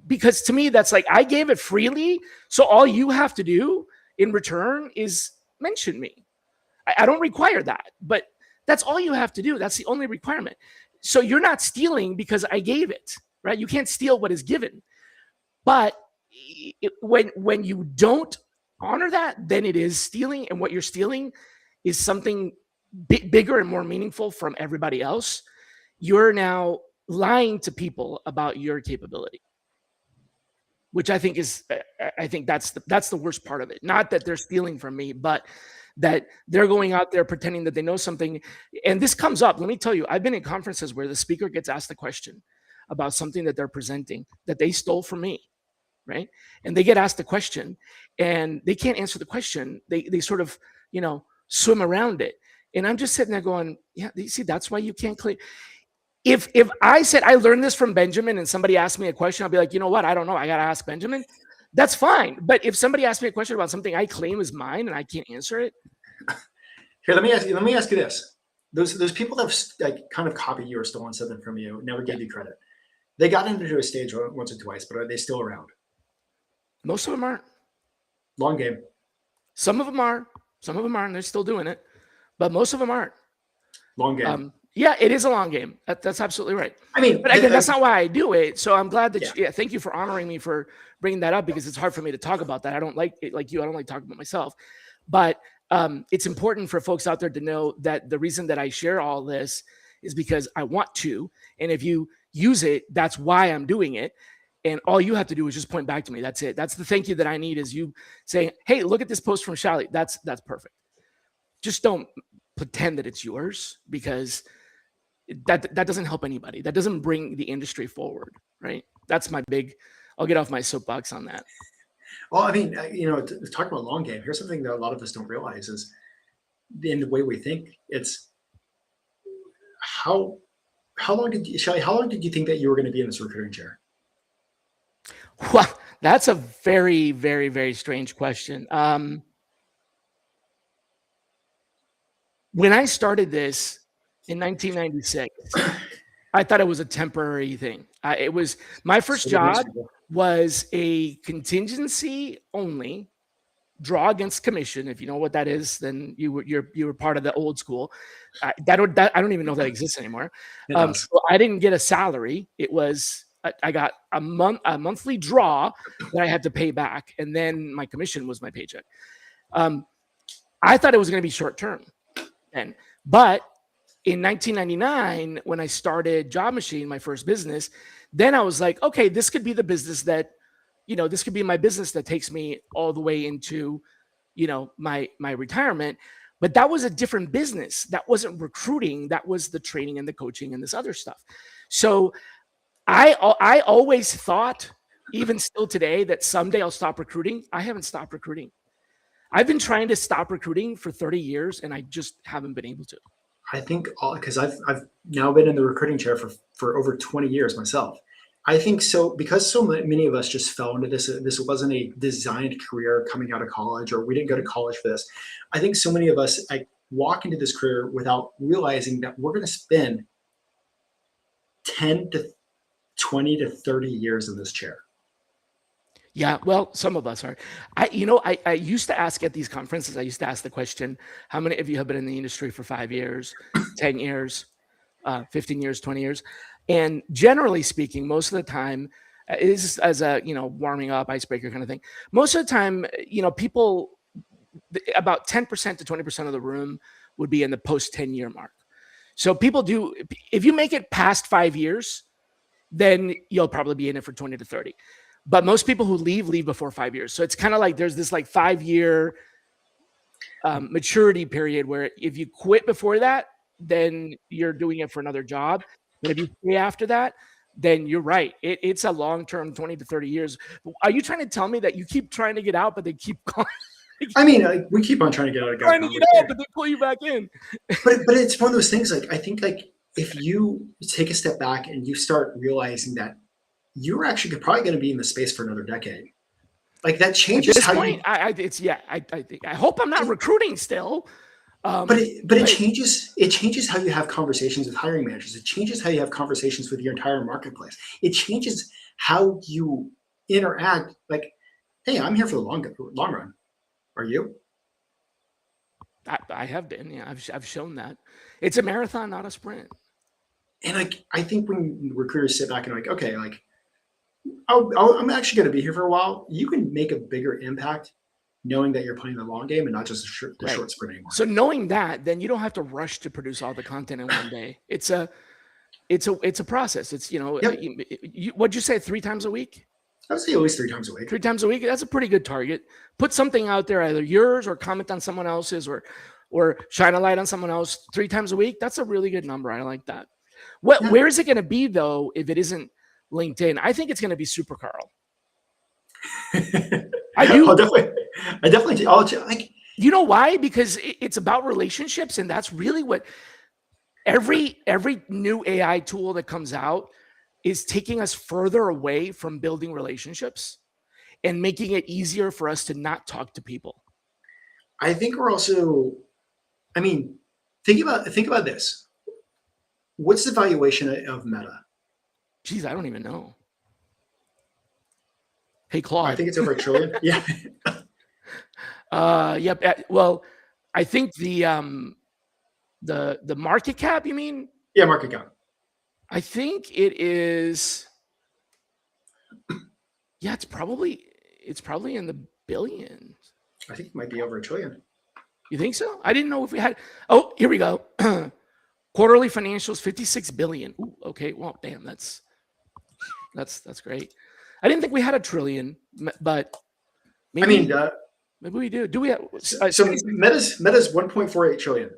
Because to me, that's like, I gave it freely, so all you have to do in return is mention me. I don't require that, but that's all you have to do. That's the only requirement. So you're not stealing because I gave it, right? You can't steal what is given. But when you don't honor that, then it is stealing, and what you're stealing is something bigger and more meaningful from everybody else. You're now lying to people about your capability, which I think that's the worst part of it. Not that they're stealing from me, but that they're going out there pretending that they know something. And this comes up. Let me tell you, I've been in conferences where the speaker gets asked a question about something that they're presenting that they stole from me, right? And they get asked a question and they can't answer the question. They sort of, swim around it. And I'm just sitting there going, yeah, you see, that's why you can't claim. If I said I learned this from Benjamin and somebody asked me a question, I'll be like, you know what? I don't know. I got to ask Benjamin. That's fine. But if somebody asks me a question about something I claim is mine and I can't answer it. Here, let me ask you this. Those people that have like kind of copied you or stolen something from you, never gave you credit. They got into a stage once or twice, but are they still around? Most of them aren't. Long game. Some of them are. Some of them aren't. They're still doing it. But most of them aren't. Long game. Yeah, it is a long game. That's absolutely right. I mean, but again, that's not why I do it. So I'm glad that thank you for honoring me for bringing that up, because it's hard for me to talk about that. I don't like it like you. I don't like talking about myself. But it's important for folks out there to know that the reason that I share all this is because I want to. And if you use it, that's why I'm doing it. And all you have to do is just point back to me. That's it. That's the thank you that I need, is you saying, hey, look at this post from Shally. That's perfect. Just don't pretend that it's yours, because that doesn't help anybody. That doesn't bring the industry forward, right? That's my big, I'll get off my soapbox on that. Well, I mean, talking about long game, here's something that a lot of us don't realize is in the way we think. It's how Shally, how long did you think that you were going to be in this recruiting chair? Well, that's a very, very, very strange question. When I started this in 1996, I thought it was a temporary thing. It was my first job was a contingency only draw against commission. If you know what that is, then you were part of the old school. I don't even know if that exists anymore. So I didn't get a salary. It was I got a monthly draw that I had to pay back, and then my commission was my paycheck. I thought it was going to be short term, but in 1999, when I started Job Machine, my first business, then I was like, okay, this could be the business that, this could be my business that takes me all the way into, my retirement. But that was a different business. That wasn't recruiting. That was the training and the coaching and this other stuff. So I always thought, even still today, that someday I'll stop recruiting. I haven't stopped recruiting. I've been trying to stop recruiting for 30 years, and I just haven't been able to. I think because I've now been in the recruiting chair for over 20 years myself. I think so because so many of us just fell into this. This wasn't a designed career coming out of college, or we didn't go to college for this. I think so many of us walk into this career without realizing that we're going to spend 10 to 20 to 30 years in this chair. Yeah, well, some of us are. I used to ask at these conferences, I used to ask the question, how many of you have been in the industry for 5 years, 10 years, 15 years, 20 years? And generally speaking, most of the time, is as a, warming up, icebreaker kind of thing. Most of the time, people, about 10% to 20% of the room would be in the post 10-year mark. So people do, if you make it past 5 years, then you'll probably be in it for 20 to 30. But most people who leave before 5 years. So it's kind of like there's this like 5-year maturity period where if you quit before that, then you're doing it for another job. But if you stay after that, then you're right. It's a long-term 20 to 30 years. Are you trying to tell me that you keep trying to get out, but they keep calling? I mean, we keep on trying to get out. Trying to get out, but they pull you back in. but it's one of those things. Like I think, like if you take a step back and you start realizing that you're actually probably going to be in the space for another decade, like that changes At this point, I hope I'm not recruiting still. But it changes how you have conversations with hiring managers. It changes how you have conversations with your entire marketplace. It changes how you interact. Like, hey, I'm here for the long run. Are you? I have been. Yeah, I've shown that it's a marathon, not a sprint. And like, I think when recruiters sit back and like, okay, like, I'm actually going to be here for a while. You can make a bigger impact knowing that you're playing the long game and not just the short sprint anymore. So knowing that, then you don't have to rush to produce all the content in one day. It's a process. It's, what'd you say, 3 times a week? I would say at least 3 times a week. 3 times a week. That's a pretty good target. Put something out there, either yours or comment on someone else's or shine a light on someone else 3 times a week. That's a really good number. I like that. Where is it going to be though, if it isn't LinkedIn? I think it's going to be Super Carl. I definitely do. Like, you know why? Because it's about relationships, and that's really what every new AI tool that comes out is taking us further away from building relationships and making it easier for us to not talk to people. I think we're also, I mean, think about this. What's the valuation of Meta? Geez, I don't even know. Hey, Claude. I think it's over $1 trillion. Yeah. Yep. Well, I think the market cap, you mean? Yeah, market cap. I think it is. Yeah, it's probably in the billions. I think it might be over $1 trillion. You think so? I didn't know if we had. Oh, here we go. Quarterly financials, 56 billion. Ooh, okay. Well, damn, that's great. I didn't think we had $1 trillion, but maybe. Maybe we do. Do we have? So Meta's 1.48 trillion.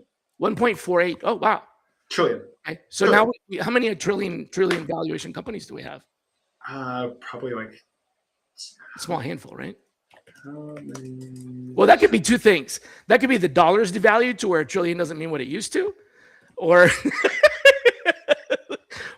1.48. Oh wow. Trillion. Okay. So now, how many trillion valuation companies do we have? Probably like a small handful, right? Well, that could be two things. That could be the dollar's devalued to where $1 trillion doesn't mean what it used to, or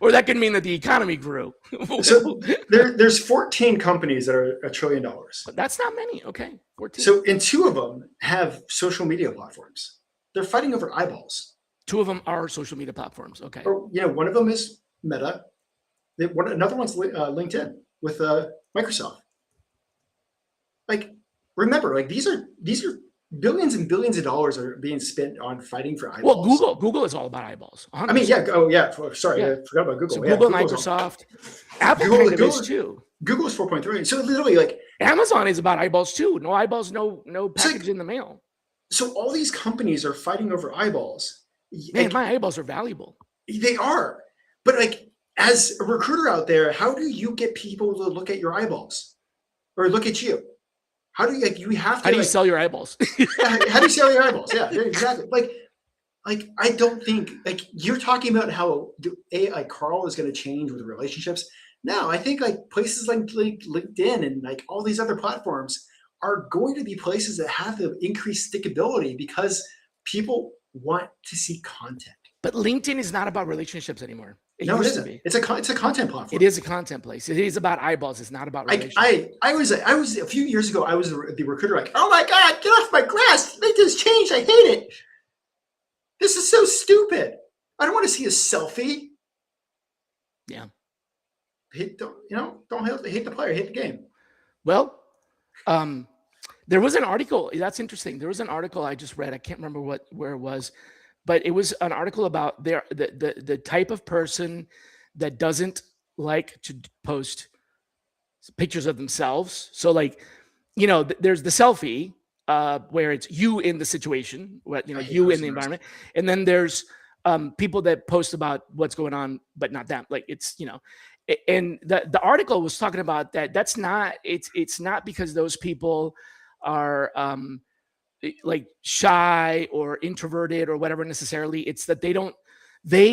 or that could mean that the economy grew. So there's 14 companies that are $1 trillion. But that's not many. Okay, 14. So, and 2 of them have social media platforms. They're fighting over eyeballs. 2 of them are social media platforms. Okay. Or, one of them is Meta. Another one's LinkedIn with Microsoft. Like, remember, like these are billions and billions of dollars are being spent on fighting for eyeballs. Well, Google is all about eyeballs. 100%. I mean, yeah. Oh, yeah. Sorry, yeah. I forgot about Google. So Google, Microsoft, Apple kind of is too. Google is 4.3. So literally, like Amazon is about eyeballs too. No eyeballs, no package in the mail. So all these companies are fighting over eyeballs. Man, my eyeballs are valuable. They are, but like as a recruiter out there, how do you get people to look at your eyeballs or look at you? How do you you have to? How do you sell your eyeballs? How do you sell your eyeballs? Yeah, exactly. Like I don't think you're talking about how Carl is going to change with relationships. No, I think places like LinkedIn and all these other platforms are going to be places that have the increased stickability because people want to see content. But LinkedIn is not about relationships anymore. It isn't. It's a content platform. It is a content place. It is about eyeballs. It's not about relationships. I was a few years ago. I was the recruiter. Oh my God, get off my grass! LinkedIn's changed. I hate it. This is so stupid. I don't want to see a selfie. Yeah. Hate the player. Hate the game. Well, there was an article. That's interesting. There was an article I just read. I can't remember where it was. But it was an article about the type of person that doesn't like to post pictures of themselves. So there's the selfie where it's you in the situation, you in the environment. And then there's people that post about what's going on, but not them. And the article was talking about that. That's not, it's not because those people are, shy or introverted or whatever necessarily. It's that they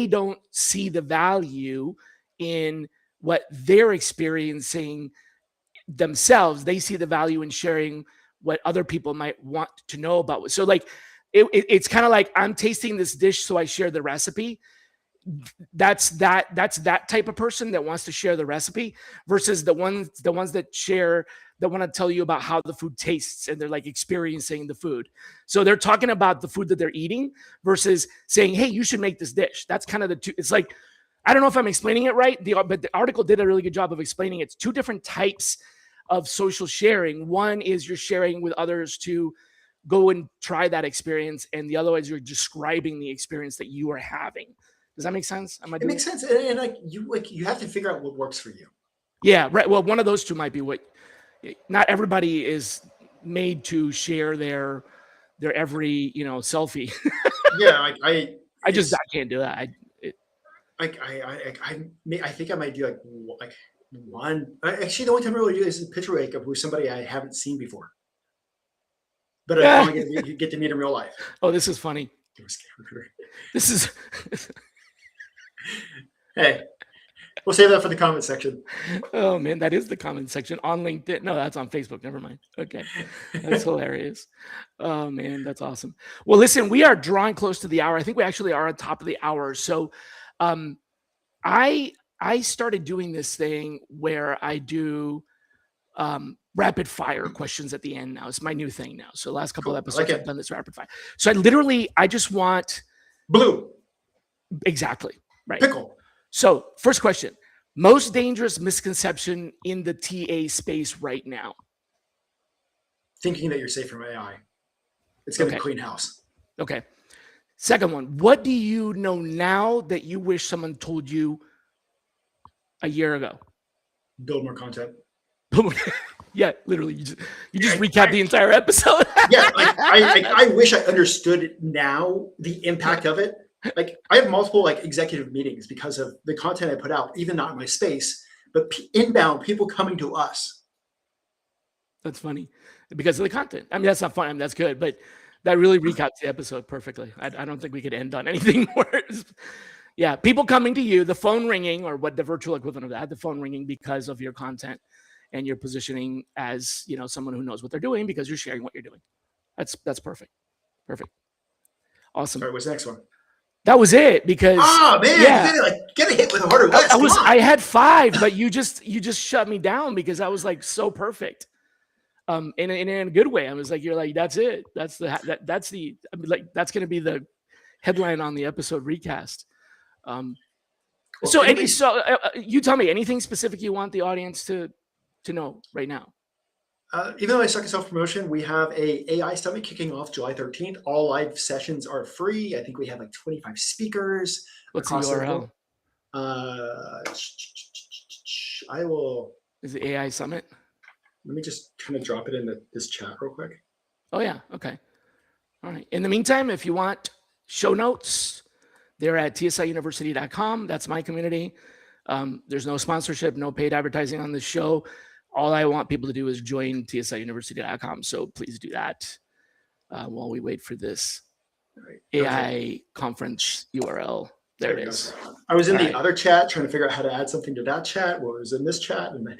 don't see the value in what they're experiencing themselves. They see the value in sharing what other people might want to know about. So it's kind of like, I'm tasting this dish, so I share the recipe. That's that type of person that wants to share the recipe versus the ones that want to tell you about how the food tastes and they're experiencing the food. So they're talking about the food that they're eating versus saying, hey, you should make this dish. That's kind of the two. It's I don't know if I'm explaining it right, but the article did a really good job of explaining it's 2 different types of social sharing. One is you're sharing with others to go and try that experience, and the other is you're describing the experience that you are having. Does that make sense? It makes sense, and you have to figure out what works for you. Yeah, right. Well, one of those 2 might be what. Not everybody is made to share their every selfie. Yeah, I can't do that. I think I might do one. Actually, the only time I really do is a picture with somebody I haven't seen before, but I only get to meet in real life. Oh, this is funny. This is. Hey. We'll save that for the comment section. Oh man, that is the comment section on LinkedIn. No, that's on Facebook. Never mind. Okay. That's hilarious. Oh man, that's awesome. Well, listen, we are drawing close to the hour. I think we actually are on top of the hour. So I started doing this thing where I do rapid fire questions at the end now. It's my new thing now. So last couple of episodes I've done this rapid fire. So I just want blue. Exactly. Right. Pickle. So first question, most dangerous misconception in the TA space right now? Thinking that you're safe from AI. It's going to clean house. Okay. Second one, what do you know now that you wish someone told you a year ago? Build more content. Yeah, literally. You just recap the entire episode. Yeah, I wish I understood now the impact of it. I have multiple executive meetings because of the content I put out, even not in my space, but inbound people coming to us. That's funny because of the content. I mean, that's not funny. I mean, that's good, but that really recaps the episode perfectly. I don't think we could end on anything worse. Yeah, people coming to you, the phone ringing, or what the virtual equivalent of that, the phone ringing because of your content. and you're positioning as, you know, someone who knows what they're doing because you're sharing what you're doing. That's perfect. Perfect. Awesome. All right, what's the next one? That was it, because man, yeah, you like get a hit with a harder list. I had 5, but you just shut me down because I was like so perfect. In a good way. I was like, you're like, that's it. That's that's going to be the headline on the episode recast. So you tell me anything specific you want the audience to know right now. Even though I suck at self-promotion, we have a AI summit kicking off July 13th. All live sessions are free. I think we have like 25 speakers. What's the URL? I will. Is it AI summit? Let me just kind of drop it in this chat real quick. Oh yeah. Okay. All right. In the meantime, if you want show notes, they're at tsiuniversity.com. That's my community. There's no sponsorship, no paid advertising on this show. All I want people to do is join tsiuniversity.com. So please do that while we wait for this AI conference URL. There it is. I was in the other chat trying to figure out how to add something to that chat. What was in this chat? And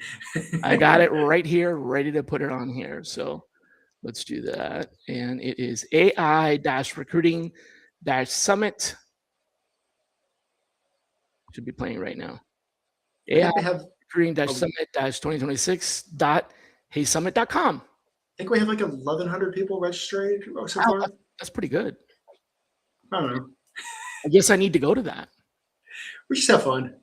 I got it right here, ready to put it on here. So let's do that. And it is AI-recruiting-summit. Should be playing right now. AI-recruiting-summit-2026.heysummit.com. I think we have like 1,100 people registered so far. That's pretty good. I don't know. I guess I need to go to that. We just have fun.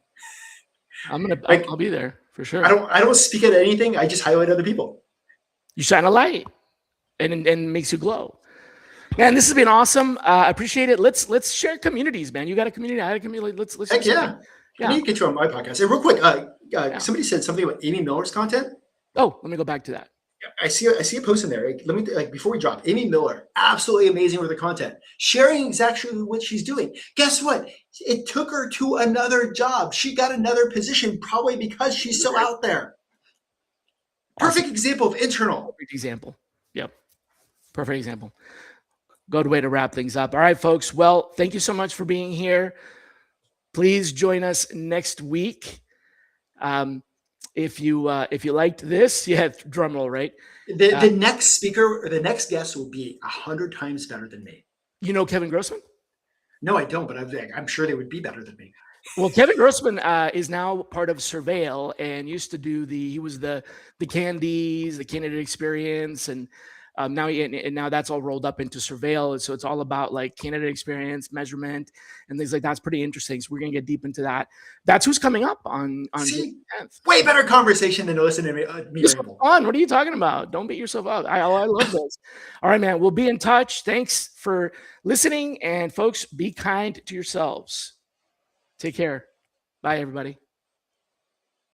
I'll be there for sure. I don't speak at anything. I just highlight other people. You shine a light, and makes you glow. Man, this has been awesome. I appreciate it. Let's share communities, man. You got a community. I had a community. Let's Heck yeah. I need to get you on my podcast. Hey, real quick, somebody said something about Amy Miller's content. Oh, let me go back to that. I see a post in there. Let me before we drop. Amy Miller, absolutely amazing with the content, sharing exactly what she's doing. Guess what? It took her to another job. She got another position probably because she's so out there. Perfect example of internal. Perfect example. Yep. Perfect example. Good way to wrap things up. All right, folks. Well, thank you so much for being here. Please join us next week. If you liked this, drum roll, right? The next speaker or the next guest will be 100 times better than me. You know Kevin Grossman? No, I don't, but I'm sure they would be better than me. Well, Kevin Grossman is now part of Surveil and used to do he was the Candies, the candidate experience, and now that's all rolled up into Surveil. So it's all about like candidate experience, measurement, and things like that's pretty interesting. So we're gonna get deep into that. That's who's coming up on June 10th. Way better conversation than listening to me ramble. What are you talking about? Don't beat yourself up. I love this. All right, man. We'll be in touch. Thanks for listening, and folks, be kind to yourselves. Take care. Bye, everybody.